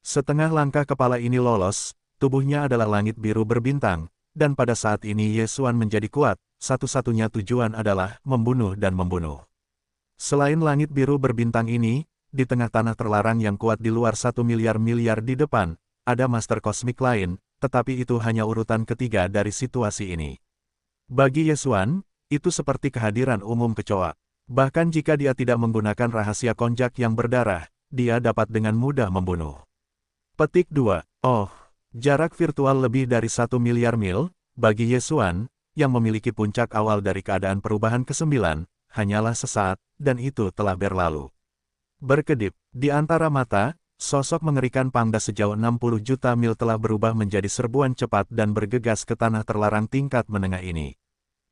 Setengah langkah kepala ini lolos, tubuhnya adalah langit biru berbintang, dan pada saat ini Ye Xuan menjadi kuat, satu-satunya tujuan adalah membunuh dan membunuh. Selain langit biru berbintang ini, di tengah tanah terlarang yang kuat di luar 1 miliar-miliar di depan, ada master kosmik lain, tetapi itu hanya urutan ketiga dari situasi ini. Bagi Ye Xuan, itu seperti kehadiran umum kecoa. Bahkan jika dia tidak menggunakan rahasia konjak yang berdarah, dia dapat dengan mudah membunuh. Petik 2. Oh, jarak virtual lebih dari 1 miliar mil, bagi Ye Xuan, yang memiliki puncak awal dari keadaan perubahan ke-9, hanyalah sesaat, dan itu telah berlalu. Berkedip, di antara mata, sosok mengerikan panda sejauh 60 juta mil telah berubah menjadi serbuan cepat dan bergegas ke tanah terlarang tingkat menengah ini.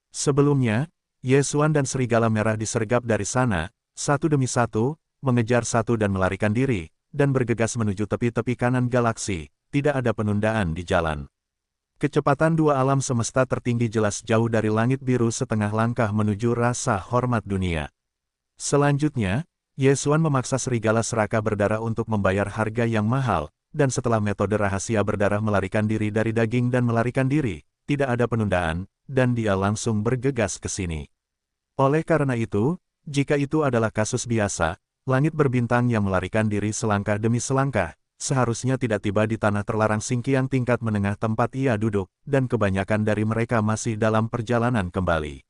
Sebelumnya, Ye Xuan dan serigala merah disergap dari sana, satu demi satu, mengejar satu dan melarikan diri, dan bergegas menuju tepi-tepi kanan galaksi, tidak ada penundaan di jalan. Kecepatan dua alam semesta tertinggi jelas jauh dari langit biru setengah langkah menuju rasa hormat dunia. Selanjutnya, Ye Xuan memaksa serigala seraka berdarah untuk membayar harga yang mahal, dan setelah metode rahasia berdarah melarikan diri dari daging dan melarikan diri, tidak ada penundaan, dan dia langsung bergegas ke sini. Oleh karena itu, jika itu adalah kasus biasa, langit berbintang yang melarikan diri selangkah demi selangkah, seharusnya tidak tiba di tanah terlarang Xingqiang tingkat menengah tempat ia duduk, dan kebanyakan dari mereka masih dalam perjalanan kembali.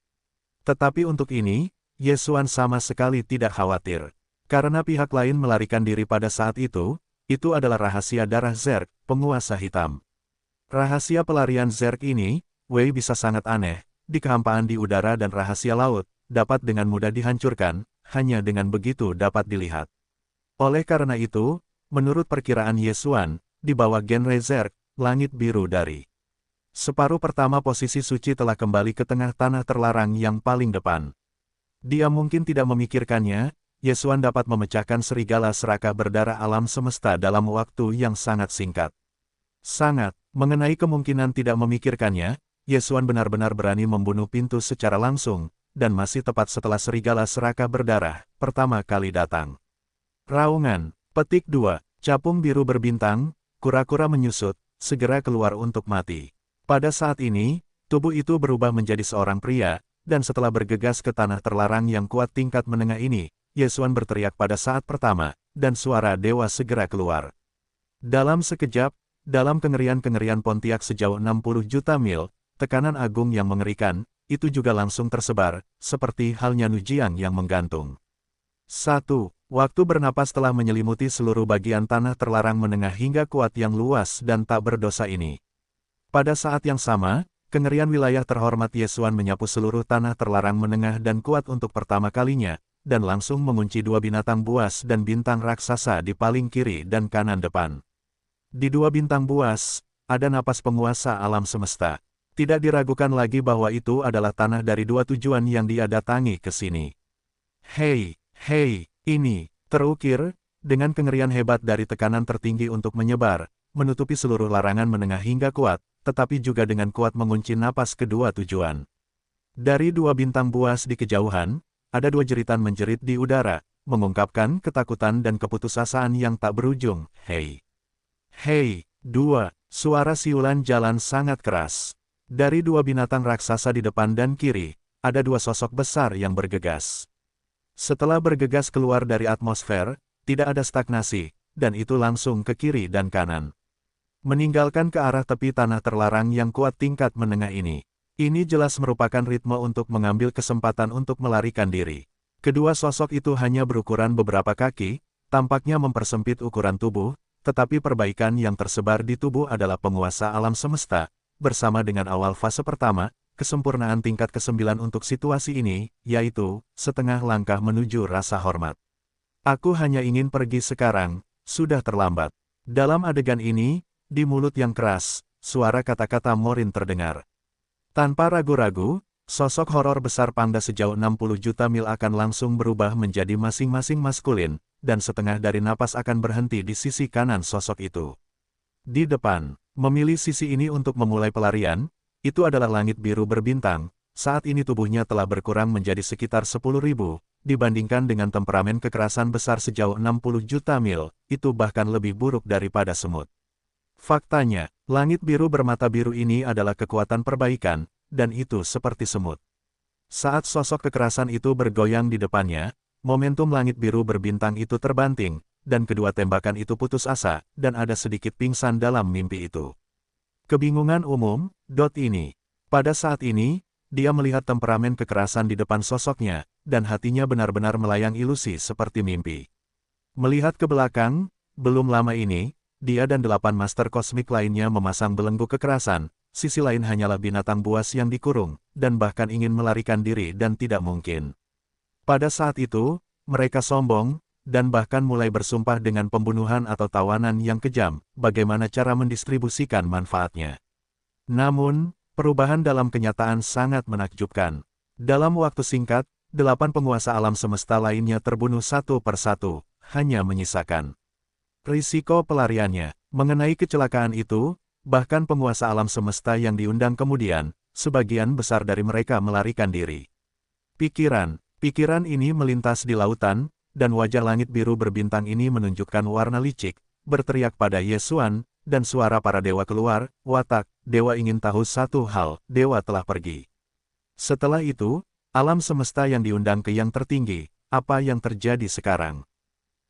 Tetapi untuk ini, Ye Xuan sama sekali tidak khawatir. Karena pihak lain melarikan diri pada saat itu adalah rahasia darah Zerg, penguasa hitam. Rahasia pelarian Zerg ini, Wei bisa sangat aneh, di kehampaan di udara dan rahasia laut, dapat dengan mudah dihancurkan, hanya dengan begitu dapat dilihat. Oleh karena itu, menurut perkiraan Ye Xuan, di bawah genre Zerg, langit biru dari separuh pertama posisi suci telah kembali ke tengah tanah terlarang yang paling depan. Dia mungkin tidak memikirkannya, Ye Xuan dapat memecahkan serigala serakah berdarah alam semesta dalam waktu yang sangat singkat. Sangat, mengenai kemungkinan tidak memikirkannya, Ye Xuan benar-benar berani membunuh pintu secara langsung, dan masih tepat setelah serigala serakah berdarah pertama kali datang. Raungan, petik 2, capung biru berbintang, kura-kura menyusut, segera keluar untuk mati. Pada saat ini, tubuh itu berubah menjadi seorang pria, dan setelah bergegas ke tanah terlarang yang kuat tingkat menengah ini, Ye Xuan berteriak pada saat pertama, dan suara dewa segera keluar. Dalam sekejap, dalam kengerian-kengerian Pontiac sejauh 60 juta mil, tekanan agung yang mengerikan, itu juga langsung tersebar, seperti halnya Nujiang yang menggantung. 1. Waktu bernapas telah menyelimuti seluruh bagian tanah terlarang menengah hingga kuat yang luas dan tak berdosa ini. Pada saat yang sama, kengerian wilayah terhormat Ye Xuan menyapu seluruh tanah terlarang menengah dan kuat untuk pertama kalinya, dan langsung mengunci dua binatang buas dan bintang raksasa di paling kiri dan kanan depan. Di dua bintang buas, ada napas penguasa alam semesta. Tidak diragukan lagi bahwa itu adalah tanah dari dua tujuan yang dia datangi ke sini. Hei, ini, terukir, dengan kengerian hebat dari tekanan tertinggi untuk menyebar, menutupi seluruh larangan menengah hingga kuat, tetapi juga dengan kuat mengunci napas kedua tujuan. Dari dua bintang buas di kejauhan, ada dua jeritan menjerit di udara, mengungkapkan ketakutan dan keputusasaan yang tak berujung. Hei, dua, suara siulan jalan sangat keras. Dari dua binatang raksasa di depan dan kiri, ada dua sosok besar yang bergegas. Setelah bergegas keluar dari atmosfer, tidak ada stagnasi, dan itu langsung ke kiri dan kanan. Meninggalkan ke arah tepi tanah terlarang yang kuat tingkat menengah ini. Ini jelas merupakan ritme untuk mengambil kesempatan untuk melarikan diri. Kedua sosok itu hanya berukuran beberapa kaki, tampaknya mempersempit ukuran tubuh, tetapi perbaikan yang tersebar di tubuh adalah penguasa alam semesta. Bersama dengan awal fase pertama, kesempurnaan tingkat ke-9 untuk situasi ini, yaitu, setengah langkah menuju rasa hormat. Aku hanya ingin pergi sekarang, sudah terlambat. Dalam adegan ini, di mulut yang keras, suara kata-kata Morin terdengar. Tanpa ragu-ragu, sosok horor besar panda sejauh 60 juta mil akan langsung berubah menjadi masing-masing maskulin, dan setengah dari napas akan berhenti di sisi kanan sosok itu. Di depan, memilih sisi ini untuk memulai pelarian, itu adalah langit biru berbintang. Saat ini tubuhnya telah berkurang menjadi sekitar 10.000, dibandingkan dengan temperamen kekerasan besar sejauh 60 juta mil, itu bahkan lebih buruk daripada semut. Faktanya, langit biru bermata biru ini adalah kekuatan perbaikan, dan itu seperti semut. Saat sosok kekerasan itu bergoyang di depannya, momentum langit biru berbintang itu terbanting, dan kedua tembakan itu putus asa, dan ada sedikit pingsan dalam mimpi itu. Kebingungan umum, ini. Pada saat ini, dia melihat temperamen kekerasan di depan sosoknya, dan hatinya benar-benar melayang ilusi seperti mimpi. Melihat ke belakang, belum lama ini, dia dan 8 master kosmik lainnya memasang belenggu kekerasan, sisi lain hanyalah binatang buas yang dikurung, dan bahkan ingin melarikan diri dan tidak mungkin. Pada saat itu, mereka sombong, dan bahkan mulai bersumpah dengan pembunuhan atau tawanan yang kejam, bagaimana cara mendistribusikan manfaatnya. Namun, perubahan dalam kenyataan sangat menakjubkan. Dalam waktu singkat, 8 penguasa alam semesta lainnya terbunuh satu persatu, hanya menyisakan risiko pelariannya. Mengenai kecelakaan itu, bahkan penguasa alam semesta yang diundang kemudian, sebagian besar dari mereka melarikan diri. Pikiran ini melintas di lautan, dan wajah langit biru berbintang ini menunjukkan warna licik, berteriak pada Ye Xuan, dan suara para dewa keluar, watak, dewa ingin tahu satu hal, dewa telah pergi. Setelah itu, alam semesta yang diundang ke yang tertinggi, apa yang terjadi sekarang?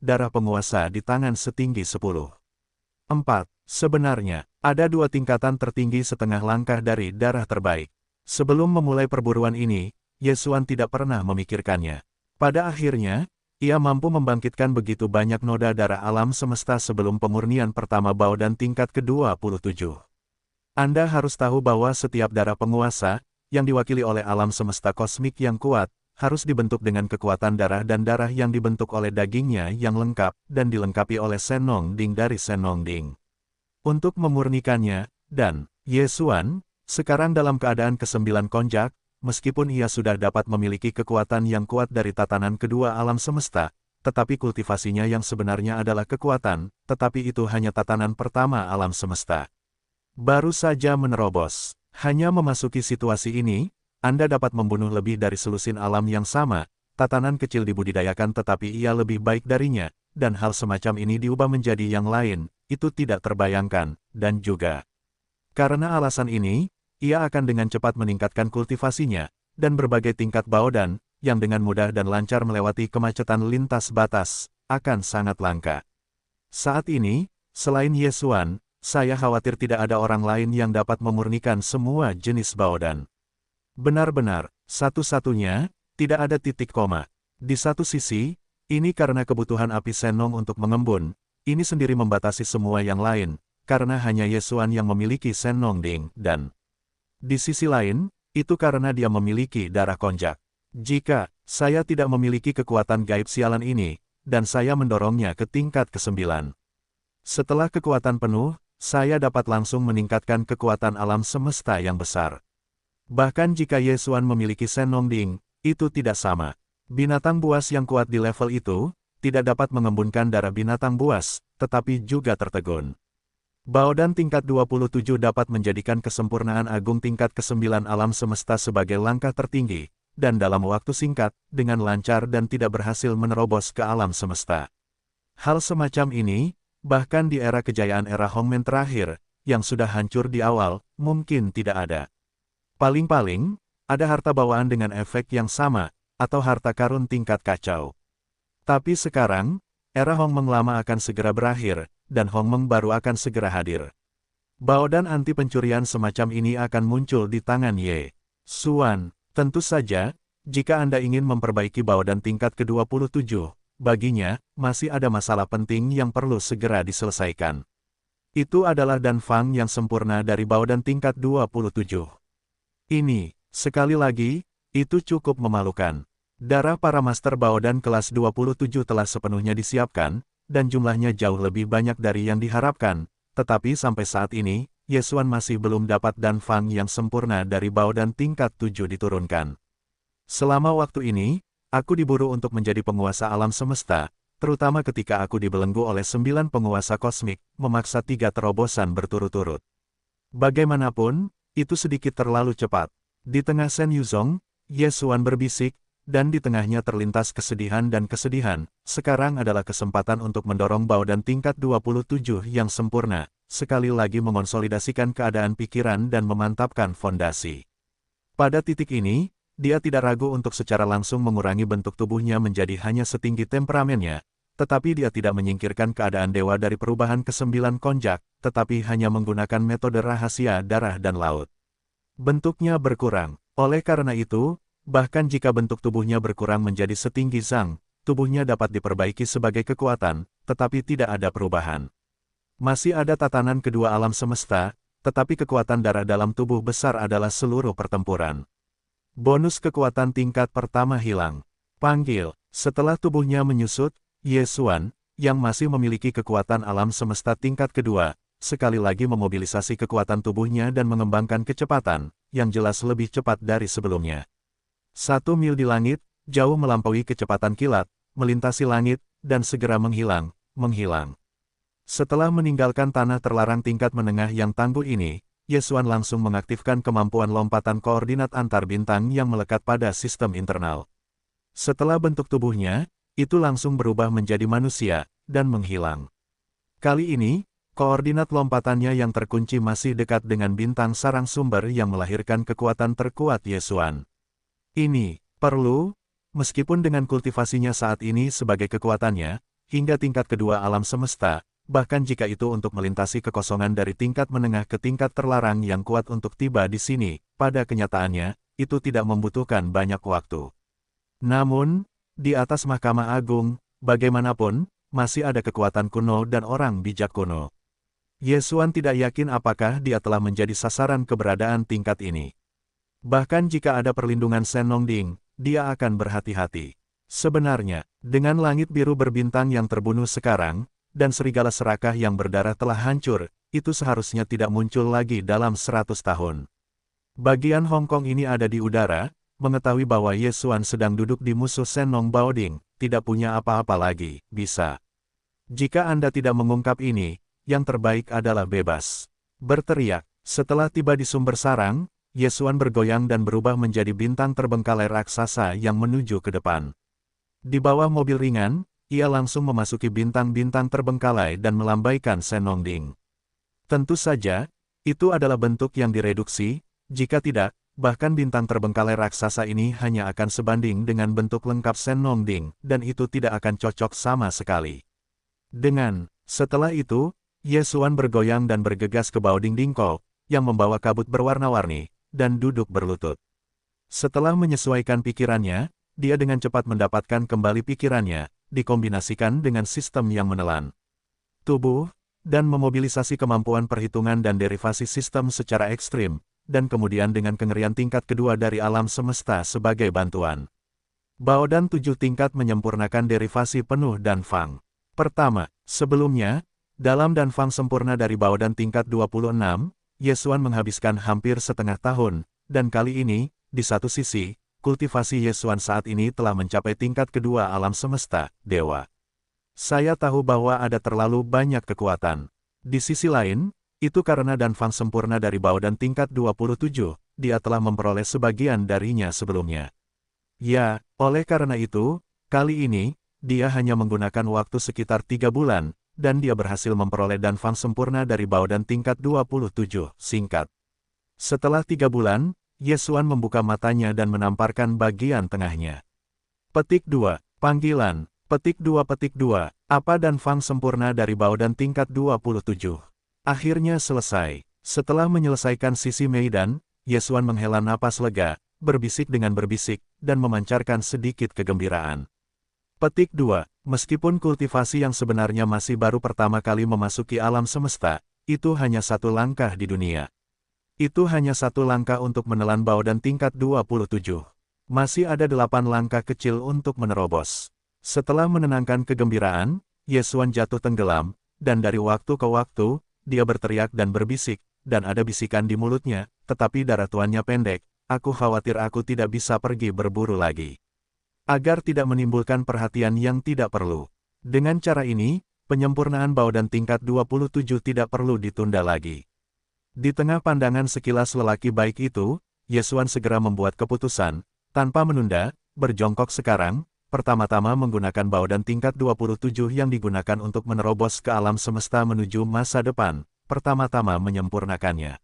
darah penguasa di tangan setinggi 10. 4. Sebenarnya, ada 2 tingkatan tertinggi setengah langkah dari darah terbaik. Sebelum memulai perburuan ini, Ye Xuan tidak pernah memikirkannya. Pada akhirnya, ia mampu membangkitkan begitu banyak noda darah alam semesta sebelum pemurnian pertama Baodan tingkat ke-27. Anda harus tahu bahwa setiap darah penguasa, yang diwakili oleh alam semesta kosmik yang kuat, harus dibentuk dengan kekuatan darah dan darah yang dibentuk oleh dagingnya yang lengkap dan dilengkapi oleh Senong Ding dari Senong Ding. Untuk memurnikannya, dan Ye Xuan, sekarang dalam keadaan ke-9 konjak, meskipun ia sudah dapat memiliki kekuatan yang kuat dari tatanan kedua alam semesta, tetapi kultivasinya yang sebenarnya adalah kekuatan, tetapi itu hanya tatanan pertama alam semesta. Baru saja menerobos. Hanya memasuki situasi ini, Anda dapat membunuh lebih dari selusin alam yang sama, tatanan kecil dibudidayakan tetapi ia lebih baik darinya, dan hal semacam ini diubah menjadi yang lain, itu tidak terbayangkan, dan juga karena alasan ini, ia akan dengan cepat meningkatkan kultivasinya, dan berbagai tingkat Baodan, yang dengan mudah dan lancar melewati kemacetan lintas batas, akan sangat langka. Saat ini, selain Ye Xuan, saya khawatir tidak ada orang lain yang dapat memurnikan semua jenis Baodan. Benar-benar, satu-satunya, tidak ada titik koma. Di satu sisi, ini karena kebutuhan api Senong untuk mengembun, ini sendiri membatasi semua yang lain, karena hanya Ye Xuan yang memiliki Senong Ding, dan di sisi lain, itu karena dia memiliki darah konjak. Jika saya tidak memiliki kekuatan gaib sialan ini, dan saya mendorongnya ke tingkat ke-9. Setelah kekuatan penuh, saya dapat langsung meningkatkan kekuatan alam semesta yang besar. Bahkan jika Ye Xuan memiliki Senong Ding, itu tidak sama. Binatang buas yang kuat di level itu, tidak dapat mengembunkan darah binatang buas, tetapi juga tertegun. Baodan tingkat 27 dapat menjadikan kesempurnaan agung tingkat ke-9 alam semesta sebagai langkah tertinggi, dan dalam waktu singkat, dengan lancar dan tidak berhasil menerobos ke alam semesta. Hal semacam ini, bahkan di era kejayaan era Hongmen terakhir, yang sudah hancur di awal, mungkin tidak ada. Paling-paling, ada harta bawaan dengan efek yang sama, atau harta karun tingkat kacau. Tapi sekarang, era Hongmeng lama akan segera berakhir, dan Hongmeng baru akan segera hadir. Baodan anti pencurian semacam ini akan muncul di tangan Ye Xuan. Tentu saja, jika Anda ingin memperbaiki Baodan tingkat ke-27, baginya, masih ada masalah penting yang perlu segera diselesaikan. Itu adalah Dan Fang yang sempurna dari Baodan tingkat 27. Ini, sekali lagi, itu cukup memalukan. Darah para Master Baodan kelas 27 telah sepenuhnya disiapkan, dan jumlahnya jauh lebih banyak dari yang diharapkan, tetapi sampai saat ini, Ye Xuan masih belum dapat Dan Fang yang sempurna dari Baodan tingkat 7 diturunkan. Selama waktu ini, aku diburu untuk menjadi penguasa alam semesta, terutama ketika aku dibelenggu oleh 9 penguasa kosmik, memaksa 3 terobosan berturut-turut. Bagaimanapun, itu sedikit terlalu cepat. Di tengah Shen Yuzong, Ye Xuan berbisik, dan di tengahnya terlintas kesedihan dan kesedihan. Sekarang adalah kesempatan untuk mendorong Baodan tingkat 27 yang sempurna, sekali lagi mengonsolidasikan keadaan pikiran dan memantapkan fondasi. Pada titik ini, dia tidak ragu untuk secara langsung mengurangi bentuk tubuhnya menjadi hanya setinggi temperamennya, tetapi dia tidak menyingkirkan keadaan dewa dari perubahan ke-9 konjak, tetapi hanya menggunakan metode rahasia darah dan laut. Bentuknya berkurang. Oleh karena itu, bahkan jika bentuk tubuhnya berkurang menjadi setinggi Zhang, tubuhnya dapat diperbaiki sebagai kekuatan, tetapi tidak ada perubahan. Masih ada tatanan kedua alam semesta, tetapi kekuatan darah dalam tubuh besar adalah seluruh pertempuran. Bonus kekuatan tingkat pertama hilang. Panggil. Setelah tubuhnya menyusut, Ye Xuan, yang masih memiliki kekuatan alam semesta tingkat kedua, sekali lagi memobilisasi kekuatan tubuhnya dan mengembangkan kecepatan, yang jelas lebih cepat dari sebelumnya. 1 mil di langit, jauh melampaui kecepatan kilat, melintasi langit, dan segera menghilang. Setelah meninggalkan tanah terlarang tingkat menengah yang tangguh ini, Ye Xuan langsung mengaktifkan kemampuan lompatan koordinat antar bintang yang melekat pada sistem internal. Setelah bentuk tubuhnya, itu langsung berubah menjadi manusia, dan menghilang. Kali ini, koordinat lompatannya yang terkunci masih dekat dengan bintang sarang sumber yang melahirkan kekuatan terkuat Ye Xuan. Ini perlu, meskipun dengan kultivasinya saat ini sebagai kekuatannya, hingga tingkat kedua alam semesta, bahkan jika itu untuk melintasi kekosongan dari tingkat menengah ke tingkat terlarang yang kuat untuk tiba di sini, pada kenyataannya, itu tidak membutuhkan banyak waktu. Namun, di atas Mahkamah Agung, bagaimanapun, masih ada kekuatan kuno dan orang bijak kuno. Ye Xuan tidak yakin apakah dia telah menjadi sasaran keberadaan tingkat ini. Bahkan jika ada perlindungan Shen Nongding, dia akan berhati-hati. Sebenarnya, dengan langit biru berbintang yang terbunuh sekarang, dan serigala serakah yang berdarah telah hancur, itu seharusnya tidak muncul lagi dalam 100 tahun. Bagian Hong Kong ini ada di udara, mengetahui bahwa Ye Xuan sedang duduk di musuh Shen Nong Baoding, tidak punya apa-apa lagi, bisa. Jika Anda tidak mengungkap ini, yang terbaik adalah bebas. Berteriak, setelah tiba di sumber sarang, Ye Xuan bergoyang dan berubah menjadi bintang terbengkalai raksasa yang menuju ke depan. Di bawah mobil ringan, ia langsung memasuki bintang-bintang terbengkalai dan melambaikan Shen Nongding. Tentu saja, itu adalah bentuk yang direduksi, jika tidak, bahkan bintang terbengkalai raksasa ini hanya akan sebanding dengan bentuk lengkap Shen Nongding, dan itu tidak akan cocok sama sekali. Setelah itu, Ye Xuan bergoyang dan bergegas ke Baoding Dingko, yang membawa kabut berwarna-warni, dan duduk berlutut. Setelah menyesuaikan pikirannya, dia dengan cepat mendapatkan kembali pikirannya, dikombinasikan dengan sistem yang menelan tubuh, dan memobilisasi kemampuan perhitungan dan derivasi sistem secara ekstrim, dan kemudian dengan kengerian tingkat kedua dari alam semesta sebagai bantuan. Baodan 7 tingkat menyempurnakan derivasi penuh dan Fang. Pertama, sebelumnya, dalam dan Fang sempurna dari Baodan tingkat 26, Ye Xuan menghabiskan hampir setengah tahun, dan kali ini, di satu sisi, kultivasi Ye Xuan saat ini telah mencapai tingkat kedua alam semesta, dewa. Saya tahu bahwa ada terlalu banyak kekuatan. Di sisi lain, itu karena Dan Fang sempurna dari Baodan tingkat 27, dia telah memperoleh sebagian darinya sebelumnya. Ya, oleh karena itu, kali ini, dia hanya menggunakan waktu sekitar 3 bulan, dan dia berhasil memperoleh Dan Fang sempurna dari Baodan tingkat 27, singkat. Setelah 3 bulan, Ye Xuan membuka matanya dan menamparkan bagian tengahnya. Petik 2, panggilan, petik 2, apa Dan Fang sempurna dari Baodan tingkat 27. Akhirnya selesai. Setelah menyelesaikan sisi Meidan, Ye Xuan menghela napas lega, berbisik dengan berbisik, dan memancarkan sedikit kegembiraan. Petik 2, meskipun kultivasi yang sebenarnya masih baru pertama kali memasuki alam semesta, itu hanya satu langkah di dunia. Itu hanya satu langkah untuk menelan Baodan tingkat 27. Masih ada 8 langkah kecil untuk menerobos. Setelah menenangkan kegembiraan, Ye Xuan jatuh tenggelam, dan dari waktu ke waktu, dia berteriak dan berbisik, dan ada bisikan di mulutnya, tetapi darah tuannya pendek, aku khawatir aku tidak bisa pergi berburu lagi. Agar tidak menimbulkan perhatian yang tidak perlu. Dengan cara ini, penyempurnaan Baodan tingkat 27 tidak perlu ditunda lagi. Di tengah pandangan sekilas lelaki baik itu, Ye Xuan segera membuat keputusan, tanpa menunda, berjongkok sekarang, pertama-tama menggunakan Baodan tingkat 27 yang digunakan untuk menerobos ke alam semesta menuju masa depan, pertama-tama menyempurnakannya.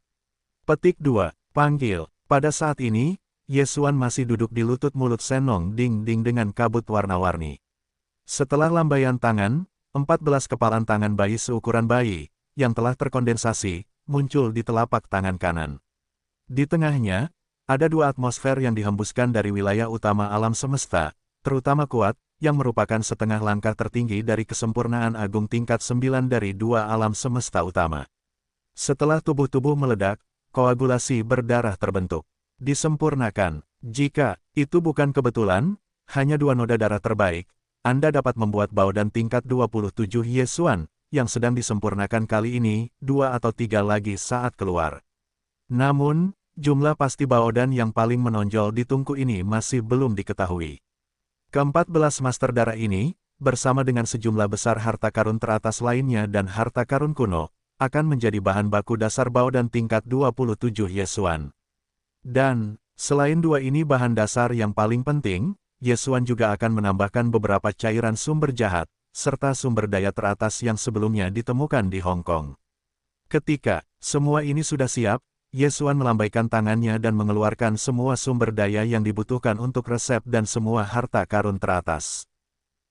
Petik 2, panggil. Pada saat ini, Ye Xuan masih duduk di lutut mulut Shen Nongding dengan kabut warna-warni. Setelah lambaian tangan, 14 kepalan tangan bayi seukuran bayi, yang telah terkondensasi, muncul di telapak tangan kanan. Di tengahnya, ada 2 atmosfer yang dihembuskan dari wilayah utama alam semesta, terutama kuat, yang merupakan setengah langkah tertinggi dari kesempurnaan agung tingkat 9 dari 2 alam semesta utama. Setelah tubuh-tubuh meledak, koagulasi berdarah terbentuk. Disempurnakan. Jika itu bukan kebetulan, hanya 2 noda darah terbaik, Anda dapat membuat Baodan tingkat 27 Ye Xuan, yang sedang disempurnakan kali ini, 2 atau 3 lagi saat keluar. Namun, jumlah pasti Baodan yang paling menonjol di tungku ini masih belum diketahui. Ke-14 master darah ini, bersama dengan sejumlah besar harta karun teratas lainnya dan harta karun kuno, akan menjadi bahan baku dasar Baodan tingkat 27 Ye Xuan. Dan, selain 2 ini bahan dasar yang paling penting, Ye Xuan juga akan menambahkan beberapa cairan sumber jahat, serta sumber daya teratas yang sebelumnya ditemukan di Hong Kong. Ketika semua ini sudah siap, Ye Xuan melambaikan tangannya dan mengeluarkan semua sumber daya yang dibutuhkan untuk resep dan semua harta karun teratas.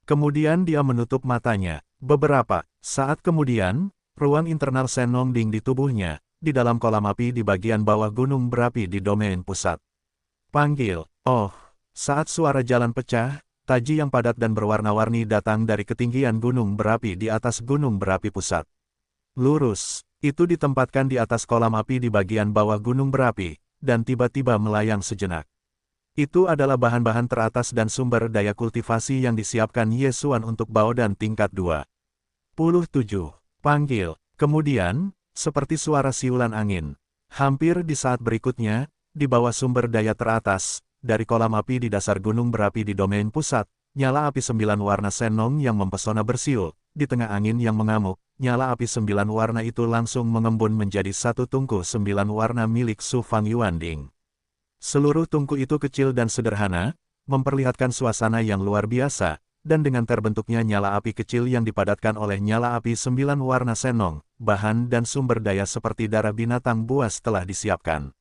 Kemudian dia menutup matanya. Beberapa saat kemudian, ruang internal Senong Ding di tubuhnya, di dalam kolam api di bagian bawah gunung berapi di domain pusat. Panggil, oh, saat suara jalan pecah, taji yang padat dan berwarna-warni datang dari ketinggian gunung berapi di atas gunung berapi pusat. Lurus, itu ditempatkan di atas kolam api di bagian bawah gunung berapi, dan tiba-tiba melayang sejenak. Itu adalah bahan-bahan teratas dan sumber daya kultivasi yang disiapkan Yesuan untuk Baodan tingkat 27. Panggil. Kemudian, seperti suara siulan angin, hampir di saat berikutnya, di bawah sumber daya teratas, dari kolam api di dasar gunung berapi di domain pusat, nyala api 9 warna Senong yang mempesona bersiul, di tengah angin yang mengamuk, nyala api 9 warna itu langsung mengembun menjadi satu tungku 9 warna milik Su Fang Yuanding. Seluruh tungku itu kecil dan sederhana, memperlihatkan suasana yang luar biasa, dan dengan terbentuknya nyala api kecil yang dipadatkan oleh nyala api 9 warna Senong, bahan dan sumber daya seperti darah binatang buas telah disiapkan.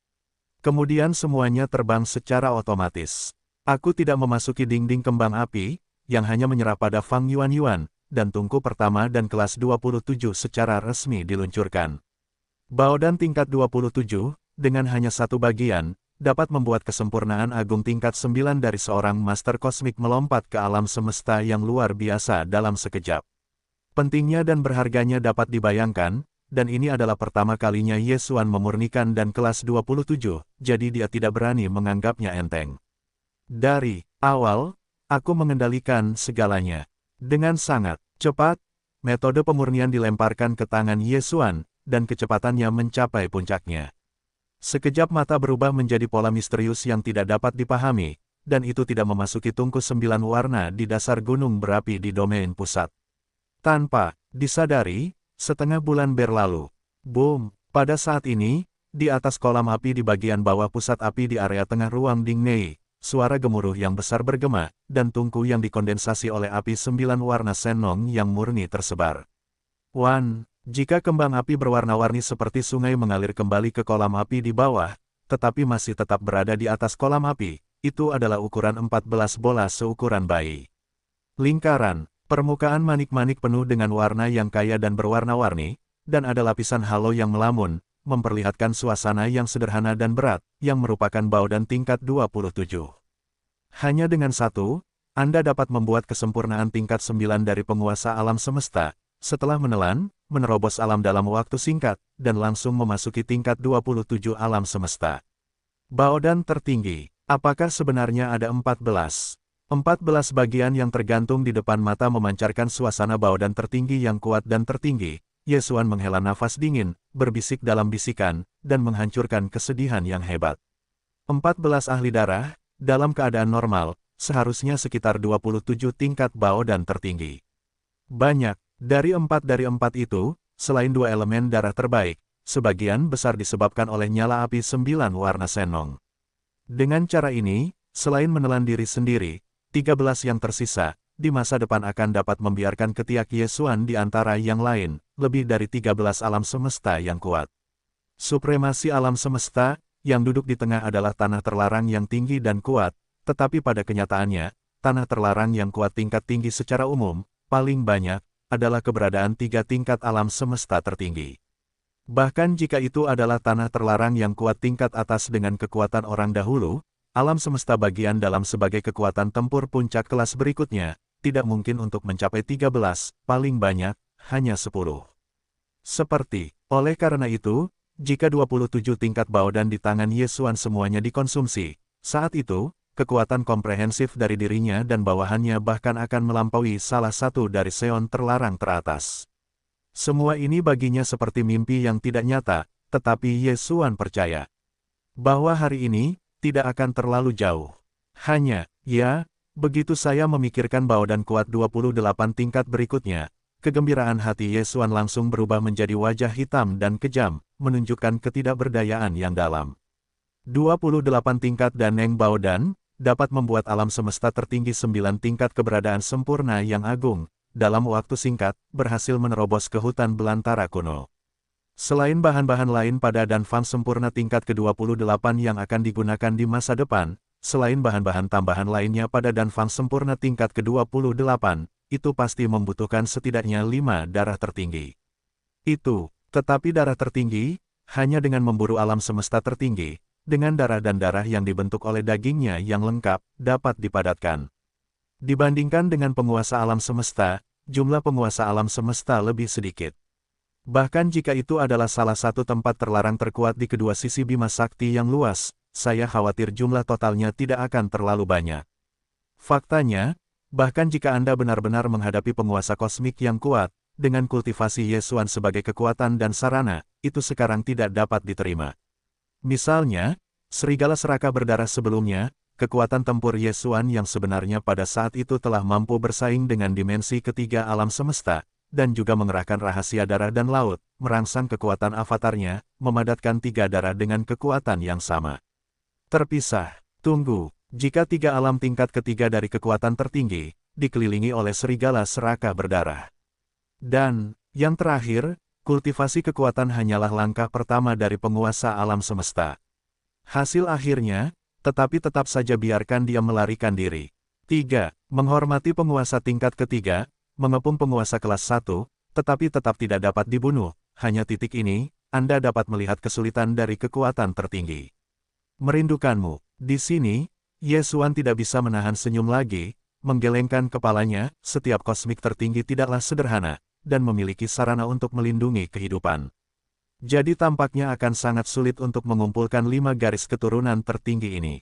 Kemudian semuanya terbang secara otomatis. Aku tidak memasuki dinding kembang api, yang hanya menyerah pada Fang Yuan, dan tungku pertama dan kelas 27 secara resmi diluncurkan. Baodan tingkat 27, dengan hanya satu bagian, dapat membuat kesempurnaan agung tingkat 9 dari seorang master kosmik melompat ke alam semesta yang luar biasa dalam sekejap. Pentingnya dan berharganya dapat dibayangkan, dan ini adalah pertama kalinya Yesuan memurnikan dan kelas 27, jadi dia tidak berani menganggapnya enteng. Dari awal, aku mengendalikan segalanya. Dengan sangat cepat, metode pemurnian dilemparkan ke tangan Yesuan, dan kecepatannya mencapai puncaknya. Sekejap mata berubah menjadi pola misterius yang tidak dapat dipahami, dan itu tidak memasuki tungku 9 warna di dasar gunung berapi di domain pusat. Tanpa disadari, setengah bulan berlalu. Boom! Pada saat ini, di atas kolam api di bagian bawah pusat api di area tengah ruang Dingnei, suara gemuruh yang besar bergema, dan tungku yang dikondensasi oleh api 9 warna Senong yang murni tersebar. Jika kembang api berwarna-warni seperti sungai mengalir kembali ke kolam api di bawah, tetapi masih tetap berada di atas kolam api, itu adalah ukuran 14 bola seukuran bayi. Lingkaran. Permukaan manik-manik penuh dengan warna yang kaya dan berwarna-warni, dan ada lapisan halo yang melamun, memperlihatkan suasana yang sederhana dan berat, yang merupakan Baodan tingkat 27. Hanya dengan satu, Anda dapat membuat kesempurnaan tingkat 9 dari penguasa alam semesta, setelah menelan, menerobos alam dalam waktu singkat, dan langsung memasuki tingkat 27 alam semesta. Baodan tertinggi. Apakah sebenarnya ada 14 bagian yang tergantung di depan mata memancarkan suasana Baodan tertinggi yang kuat dan tertinggi? Yesuan menghela nafas dingin, berbisik dalam bisikan, dan menghancurkan kesedihan yang hebat. 14 ahli darah, dalam keadaan normal, seharusnya sekitar 27 tingkat Baodan tertinggi. Banyak, dari 4 itu, selain 2 elemen darah terbaik, sebagian besar disebabkan oleh nyala api 9 warna Senong. Dengan cara ini, selain menelan diri sendiri, 13 yang tersisa, di masa depan akan dapat membiarkan ketiak Yesuan di antara yang lain, lebih dari 13 alam semesta yang kuat. Supremasi alam semesta, yang duduk di tengah adalah tanah terlarang yang tinggi dan kuat, tetapi pada kenyataannya, tanah terlarang yang kuat tingkat tinggi secara umum, paling banyak, adalah keberadaan 3 tingkat alam semesta tertinggi. Bahkan jika itu adalah tanah terlarang yang kuat tingkat atas dengan kekuatan orang dahulu, alam semesta bagian dalam sebagai kekuatan tempur puncak kelas berikutnya, tidak mungkin untuk mencapai 13, paling banyak, hanya 10. Oleh karena itu, jika 27 tingkat Baodan di tangan Yesuan semuanya dikonsumsi, saat itu, kekuatan komprehensif dari dirinya dan bawahannya bahkan akan melampaui salah satu dari Seon terlarang teratas. Semua ini baginya seperti mimpi yang tidak nyata, tetapi Yesuan percaya bahwa hari ini tidak akan terlalu jauh. Hanya, begitu saya memikirkan Baodan kuat 28 tingkat berikutnya, kegembiraan hati Yesuan langsung berubah menjadi wajah hitam dan kejam, menunjukkan ketidakberdayaan yang dalam. 28 tingkat dan Neng Baodan, dapat membuat alam semesta tertinggi 9 tingkat keberadaan sempurna yang agung, dalam waktu singkat, berhasil menerobos ke hutan belantara kuno. Selain bahan-bahan lain pada dan fan sempurna tingkat ke-28 yang akan digunakan di masa depan, selain bahan-bahan tambahan lainnya pada Danfang sempurna tingkat ke-28, itu pasti membutuhkan setidaknya 5 darah tertinggi. Tetapi darah tertinggi, hanya dengan memburu alam semesta tertinggi, dengan darah dan darah yang dibentuk oleh dagingnya yang lengkap, dapat dipadatkan. Dibandingkan dengan penguasa alam semesta, jumlah penguasa alam semesta lebih sedikit. Bahkan jika itu adalah salah satu tempat terlarang terkuat di kedua sisi Bima Sakti yang luas, saya khawatir jumlah totalnya tidak akan terlalu banyak. Faktanya, bahkan jika Anda benar-benar menghadapi penguasa kosmik yang kuat, dengan kultivasi Yesuan sebagai kekuatan dan sarana, itu sekarang tidak dapat diterima. Misalnya, serigala serakah berdarah sebelumnya, kekuatan tempur Yesuan yang sebenarnya pada saat itu telah mampu bersaing dengan dimensi ketiga alam semesta, dan juga mengerahkan rahasia darah dan laut, merangsang kekuatan avatarnya, memadatkan 3 darah dengan kekuatan yang sama. Terpisah, tunggu, jika 3 alam tingkat ketiga dari kekuatan tertinggi, dikelilingi oleh serigala serakah berdarah. Dan, yang terakhir, kultivasi kekuatan hanyalah langkah pertama dari penguasa alam semesta. Hasil akhirnya, tetapi tetap saja biarkan dia melarikan diri. 3. Menghormati penguasa tingkat ketiga, mengepung penguasa kelas 1, tetapi tetap tidak dapat dibunuh. Hanya titik ini, Anda dapat melihat kesulitan dari kekuatan tertinggi. Merindukanmu. Di sini, Yesuan tidak bisa menahan senyum lagi, menggelengkan kepalanya. Setiap kosmik tertinggi tidaklah sederhana, dan memiliki sarana untuk melindungi kehidupan. Jadi tampaknya akan sangat sulit untuk mengumpulkan 5 garis keturunan tertinggi ini.